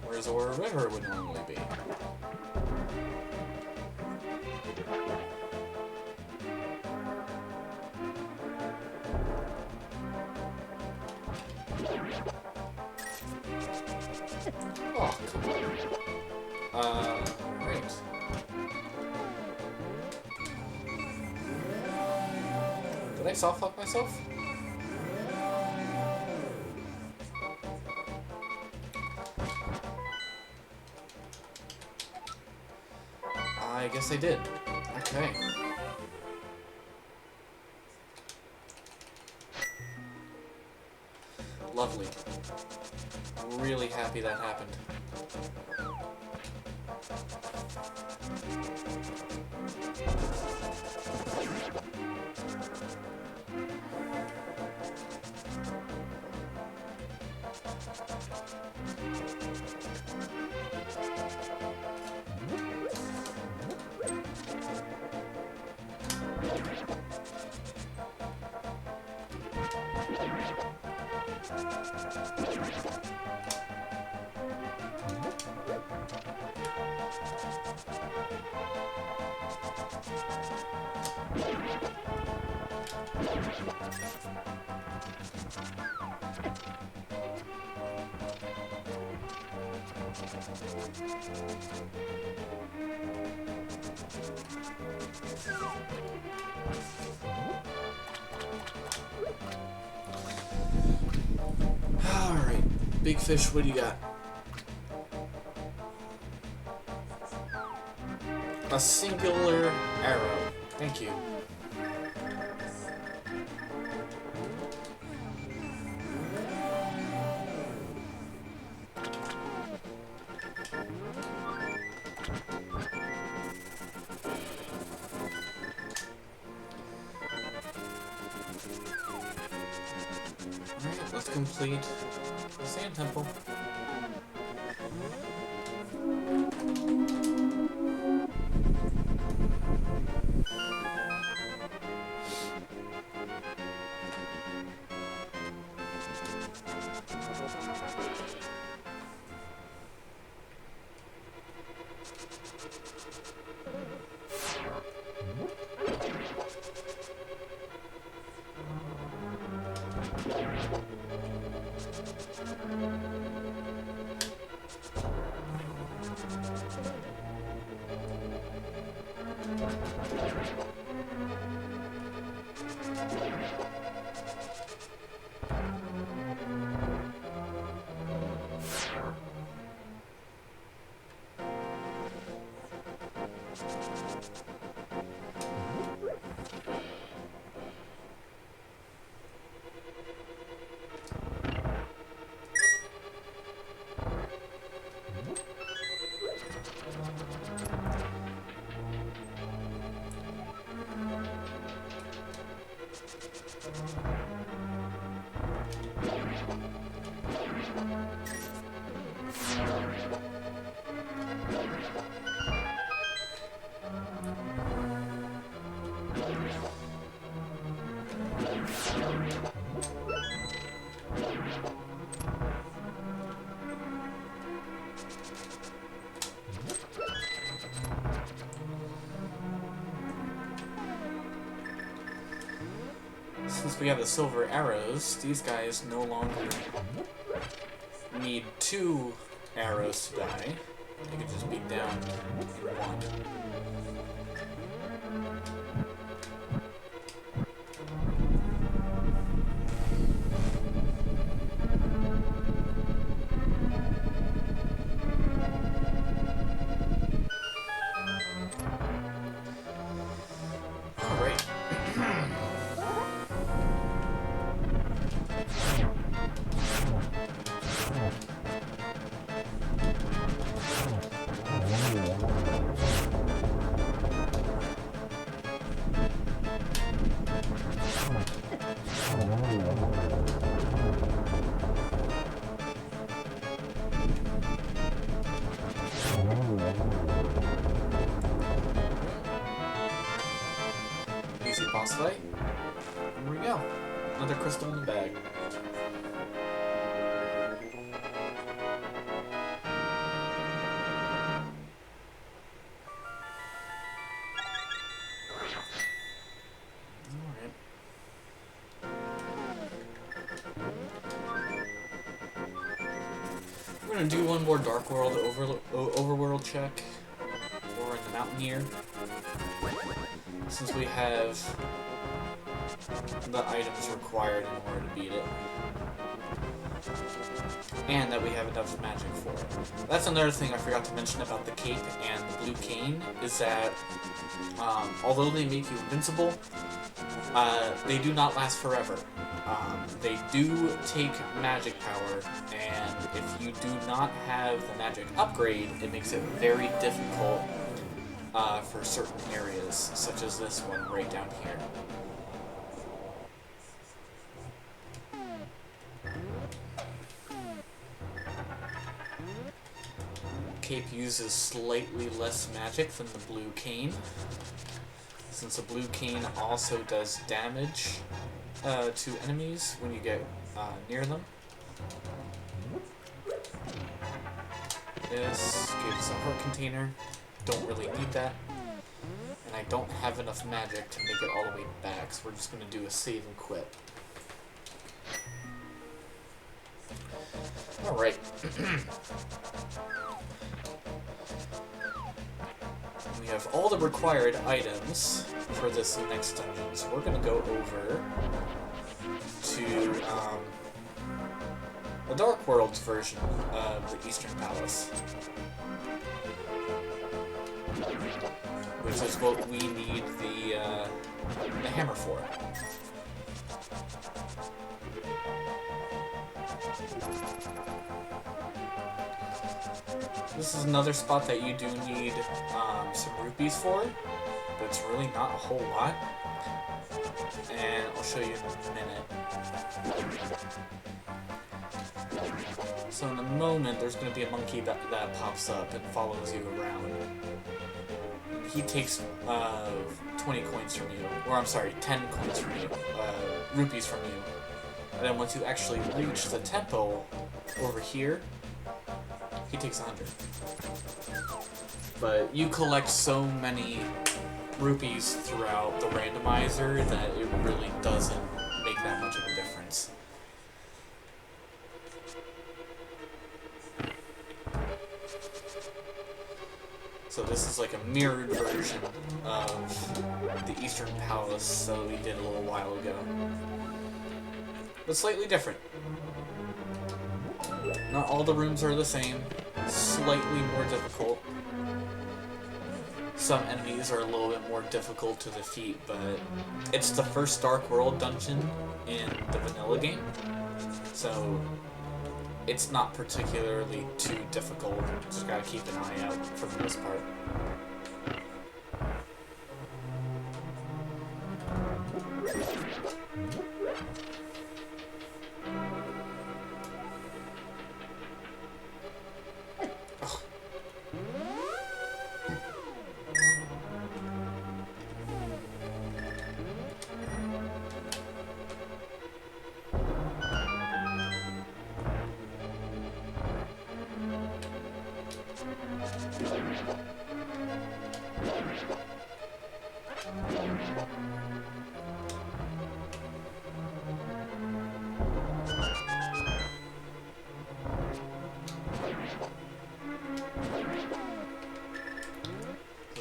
Where Zora River would normally be. Oh, come on. Right. Did I soft lock myself? I guess I did. Okay. Lovely. Really happy that happened. Alright, big fish, what do you got? A singular arrow. Thank you. Alright, let's complete the sand temple. Since we have the silver arrows, these guys no longer need 2 arrows to die. You can just be down in one. Easy boss fight. Here we go. Another crystal in the bag. We're gonna do one more Dark World overworld check. We're in the mountain here. Since we have the items required in order to beat it. And that we have enough magic for it. That's another thing I forgot to mention about the cape and the blue cane, is that although they make you invincible, they do not last forever. They do take magic power, and if you do not have the magic upgrade, it makes it very difficult for certain areas, such as this one right down here. Cape uses slightly less magic than the blue cane, since the blue cane also does damage to enemies when you get near them. This gives a heart container. Don't really need that. And I don't have enough magic to make it all the way back, so we're just going to do a save and quit. Alright. We have all the required items for this next dungeon, so we're going to go over to the Dark World's version of the Eastern Palace, which is what we need the hammer for. This is another spot that you do need some rupees for, but it's really not a whole lot, and I'll show you in a minute. So in a moment, there's going to be a monkey that pops up and follows you around. He takes 20 coins from you, or I'm sorry, 10 coins from you, rupees from you. And then once you actually reach the temple over here, he takes 100. But you collect so many rupees throughout the randomizer that it really doesn't make that much of a difference. So this is like a mirrored version of the Eastern Palace that we did a little while ago. But slightly different. Not all the rooms are the same. Slightly more difficult. Some enemies are a little bit more difficult to defeat, but it's the first Dark World dungeon in the vanilla game. So it's not particularly too difficult. Just gotta keep an eye out for the most part.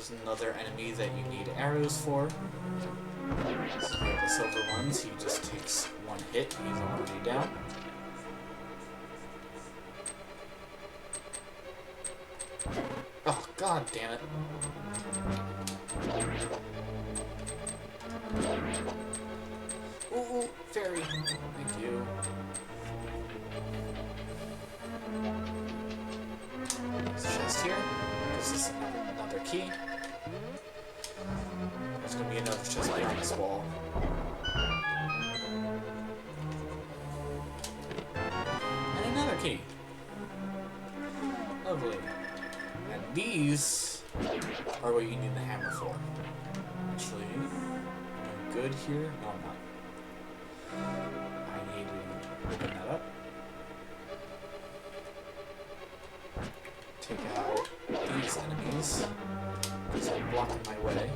is another enemy that you need arrows for. So we have the silver ones, he just takes one hit, he's already down. Oh, god damn it. Ooh, fairy. Thank you. There's a chest here. This is another key. There's gonna be another chest behind this wall. And another key. Lovely. And these are what you need the hammer for. Actually, am I good here? No, I'm not. I need to open that up. Take out these enemies. These are blocking my way.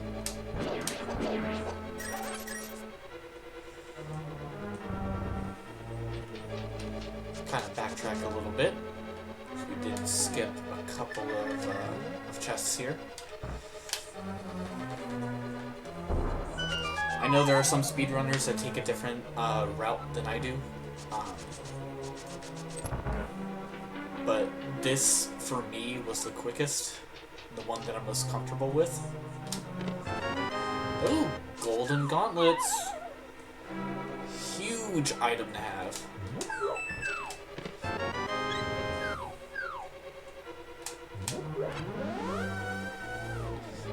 Kind of backtrack a little bit. We did skip a couple of chests here. I know there are some speedrunners that take a different route than I do. But this, for me, was the quickest. The one that I'm most comfortable with. Ooh, golden gauntlets! Huge item to have.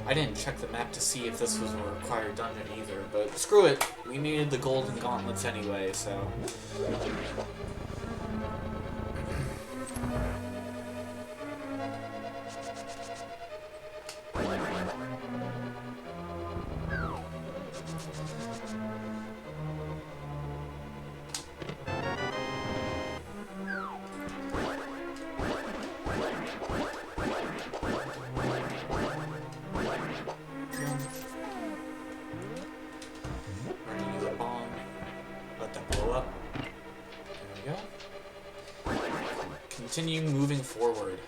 I didn't check the map to see if this was a required dungeon either, but screw it. We needed the golden gauntlets anyway, so... Continue moving forward.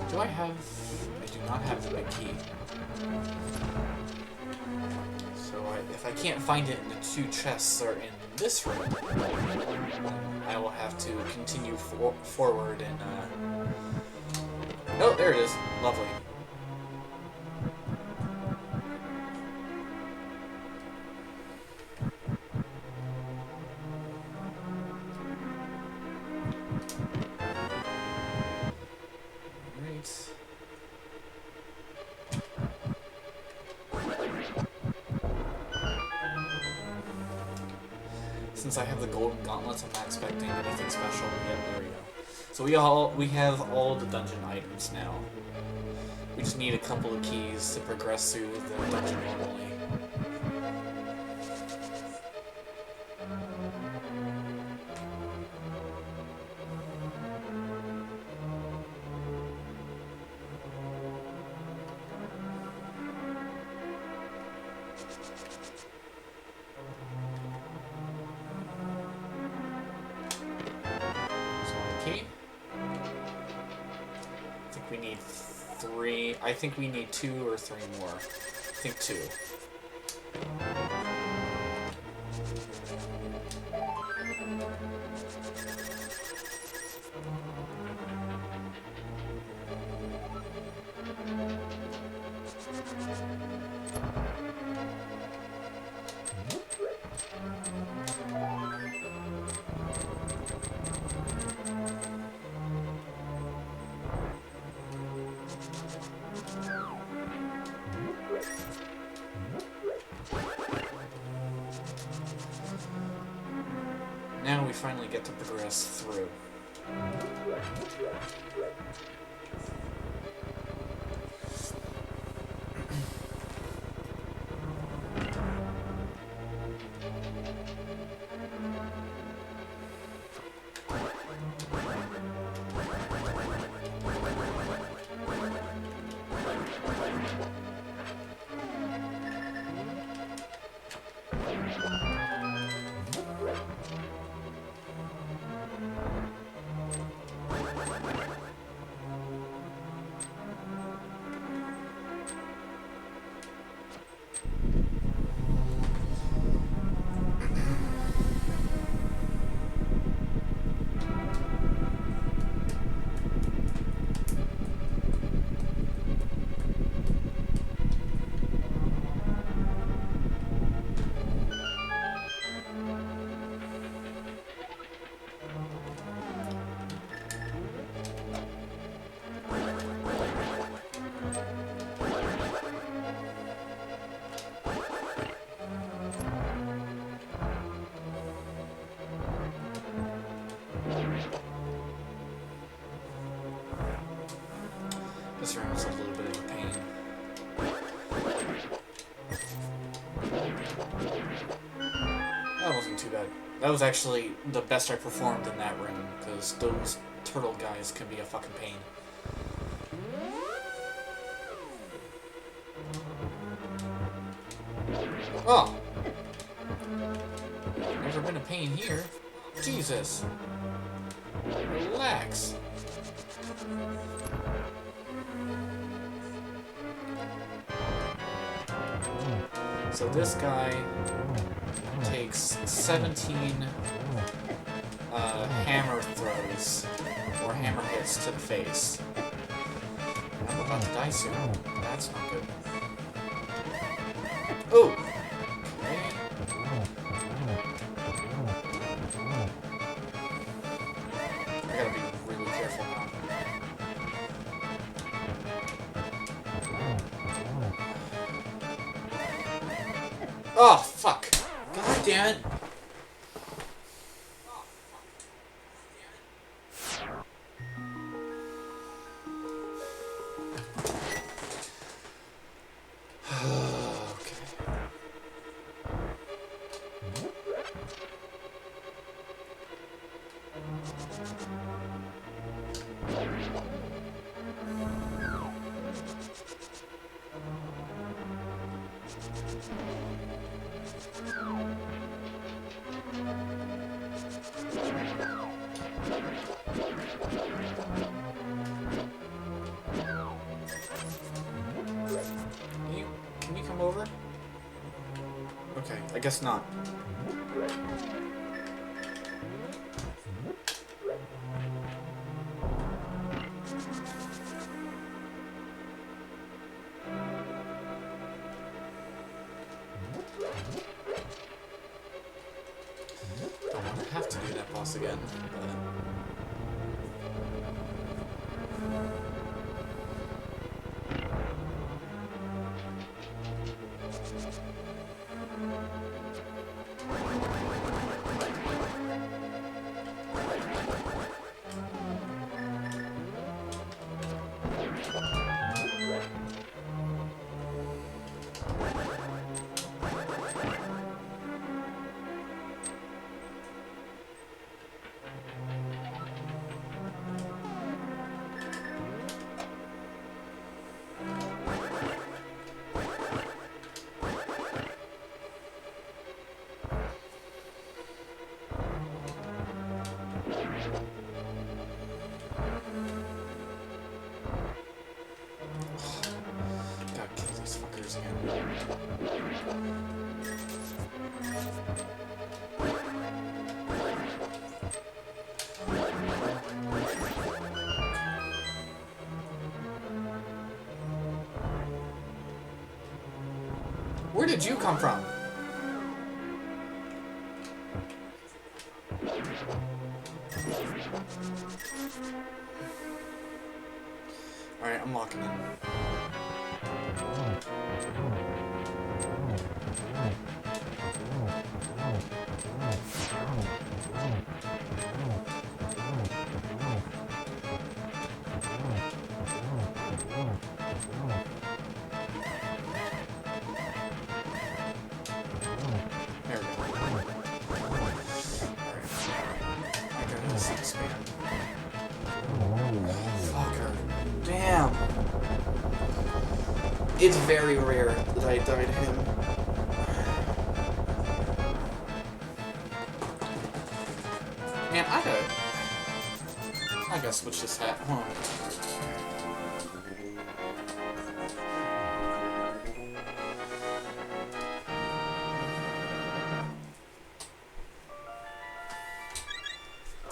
Do I have... I do not have the big key. So if I can't find it in the two chests that are in this room, I will have to continue forward and... Oh, there it is. Lovely. Since I have the golden gauntlets, I'm not expecting anything special. Yeah, there we go. So we have all the dungeon items now. We just need a couple of keys to progress through the dungeon normally. I think we need 2 or 3 more. I think 2. Now we finally get to progress through. this room is a little bit of a pain. That wasn't too bad. That was actually the best I performed in that room, because those turtle guys can be a fucking pain. Oh! Never been a pain here. Jesus! Relax! So this guy takes 17 hammer throws, or hammer hits to the face. I'm about to die soon. That's not good. Oh! Okay. I gotta be really careful now. Oh, fuck! God damn it! Can you come over? Okay, I guess not. Don't want to have to do that boss again, but... Gotta kill these fuckers again. Where did you come from? Alright, I'm locking in. There we go. Alright. I gotta just expand. Fucker. Damn. It's very rare that I die to him. Man, I gotta switch this hat. Hold on.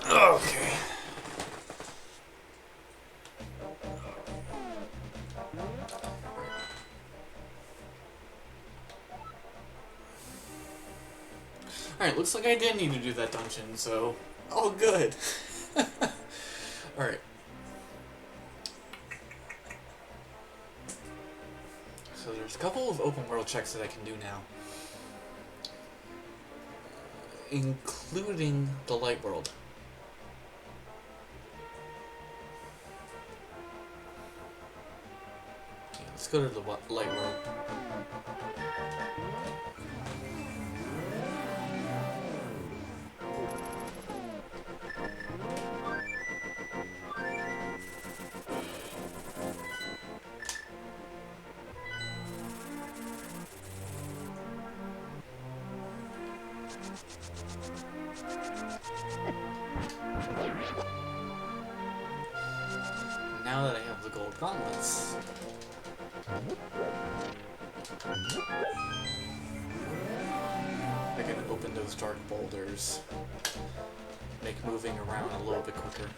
Okay. Alright, looks like I did need to do that dungeon, so all good. Alright. So there's a couple of open world checks that I can do now. Including the light world. Let's go to the light world. Now that I have the gold gauntlets, I can open those dark boulders, make moving around a little bit quicker.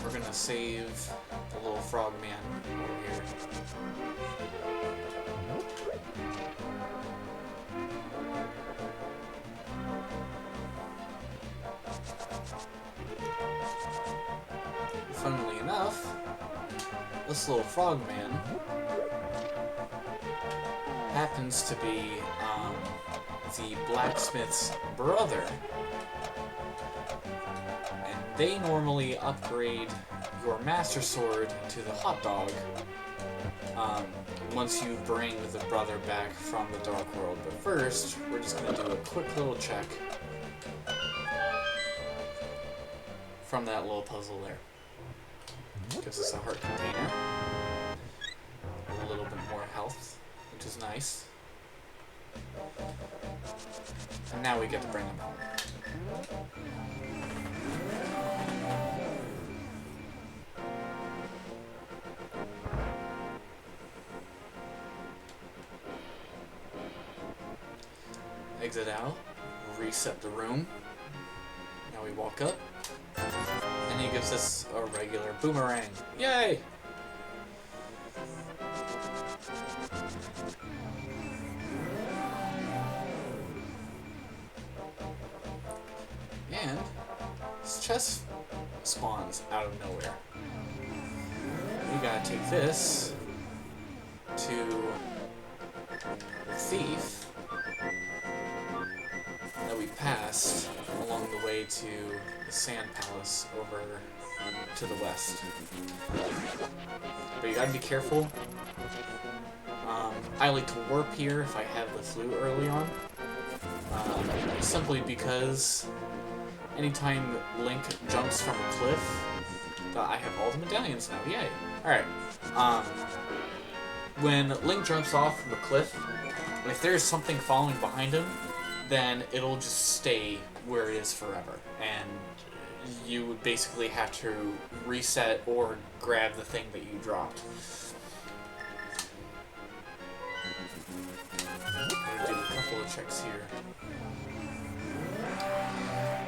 We're gonna save the little frog man over here. Funnily enough, this little frog man happens to be the blacksmith's brother. And they normally upgrade your master sword to the hot dog once you bring the brother back from the dark world. But first, we're just going to do a quick little check from that little puzzle there. Gives us a heart container, a little bit more health, which is nice. And now we get to bring him home. Exit out, reset the room. Now we walk up, and he gives us a regular boomerang. Yay! And this chest spawns out of nowhere. We gotta take this to the thief that we passed along the way to the Sand Palace over to the west. But you gotta be careful. I like to warp here if I have the flu early on. Simply because anytime Link jumps from a cliff, I have all the medallions now, yay! Alright, when Link jumps off from a cliff, if there's something falling behind him, then it'll just stay where it is forever, and you would basically have to reset or grab the thing that you dropped. I'm gonna do a couple of checks here.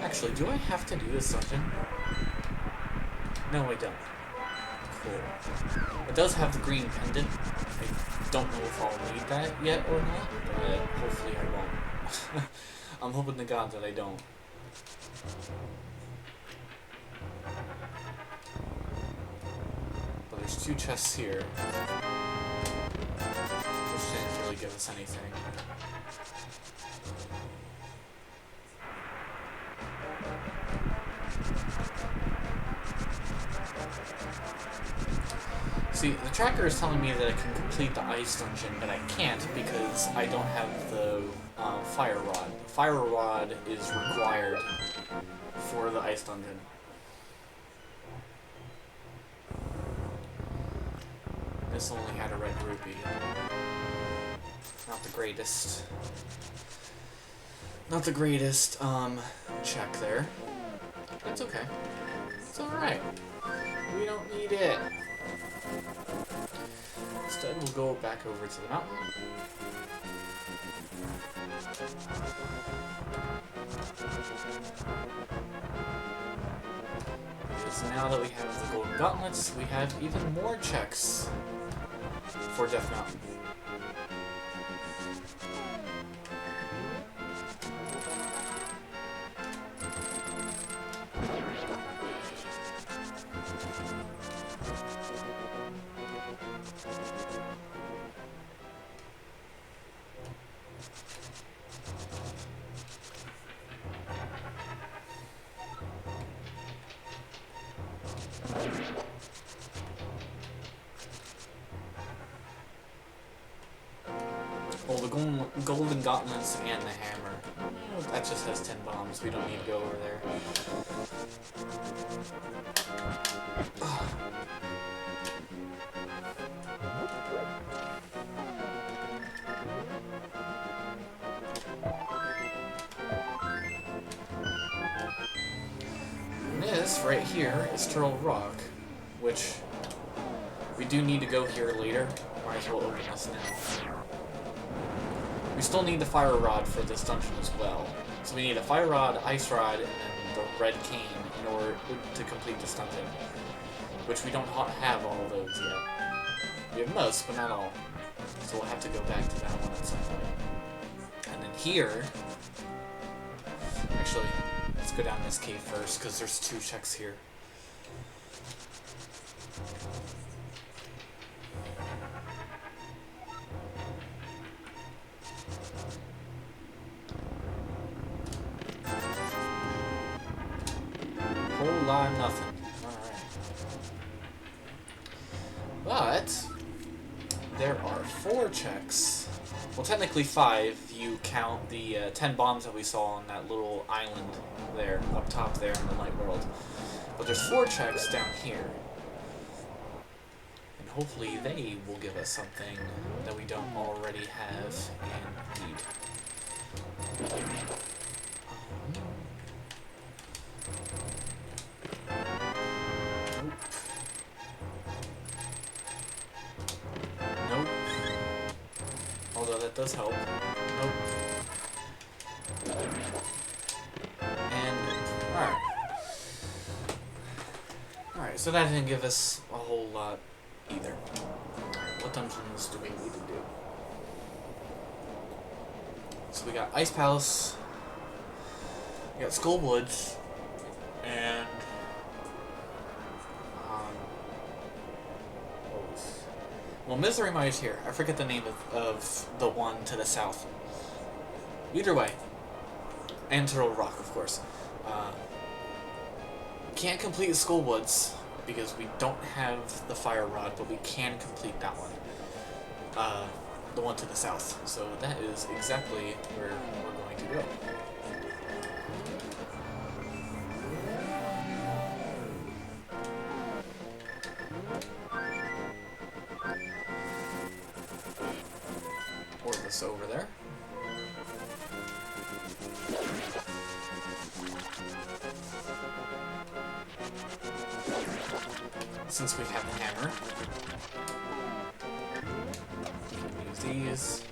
Actually, do I have to do this dungeon? No, I don't. Cool. It does have the green pendant. I don't know if I'll need that yet or not, but hopefully I won't. I'm hoping to God that I don't. But there's two chests here, which didn't really give us anything. See, the tracker is telling me that I can complete the ice dungeon, but I can't because I don't have the fire rod. The fire rod is required for the ice dungeon. This only had a red rupee. Not the greatest. Not the greatest check there. But it's okay. It's alright. We don't need it. Instead, we'll go back over to the mountain. Because now that we have the golden gauntlets, we have even more checks for Death Mountain. golden gauntlets and the hammer. That just has 10 bombs. We don't need to go over there. And this right here is Turtle Rock, which we do need to go here later. Might as well open this now. We still need the fire rod for this dungeon as well. So we need a fire rod, ice rod, and then the red cane in order to complete this dungeon. Which we don't have all of those yet. We have most, but not all. So we'll have to go back to that one at some point. And then here... Actually, let's go down this cave first, because there's 2 checks here. Whole lot of nothing. Alright. But there are 4 checks. Well, technically 5 if you count the 10 bombs that we saw on that little island there, up top there in the light world. But there's 4 checks down here. And hopefully they will give us something that we don't already have and need. Nope. Although that does help. Nope. And, alright. Alright, so that didn't give us a whole lot either. What dungeons do we need to do? So we got Ice Palace, we got Skull Woods, and well, Misery Mine is here. I forget the name of the one to the south. Either way. And Turtle Rock, of course. Can't complete Skull Woods because we don't have the Fire Rod, but we can complete that one. The one to the south. So that is exactly where we're going to go. This over there. Since we have the hammer, we can use these.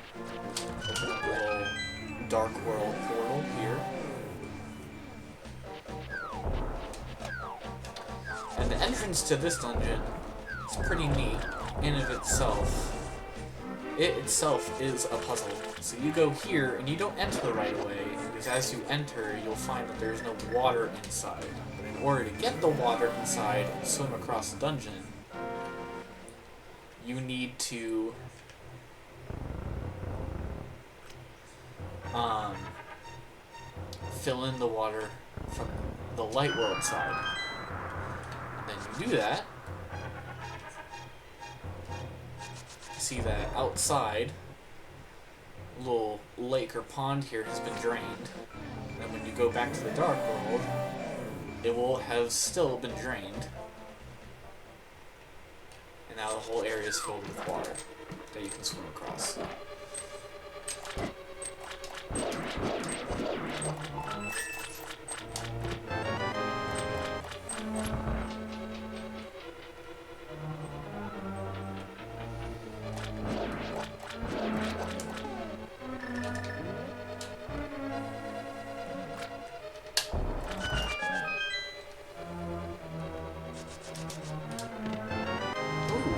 Open up a little dark world portal here. And the entrance to this dungeon is pretty neat in of itself. It itself is a puzzle. So you go here, and you don't enter right away, because as you enter, you'll find that there's no water inside. But in order to get the water inside and swim across the dungeon, you need to fill in the water from the light world side. And then you do that. See that outside little lake or pond here has been drained, and when you go back to the dark world, it will have still been drained, and now the whole area is filled with water that you can swim across.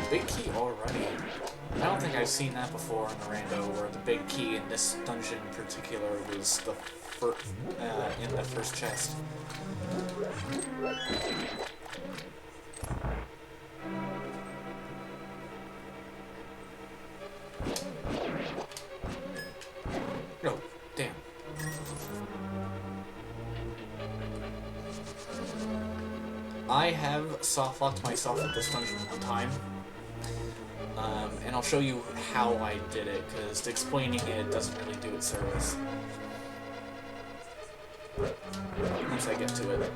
Big key already. I don't think I've seen that before in the rando, where the big key in this dungeon in particular was the in the first chest. Oh, damn. I have soft-locked myself at this dungeon one time. And I'll show you how I did it, because explaining it doesn't really do it service. Once I get to it.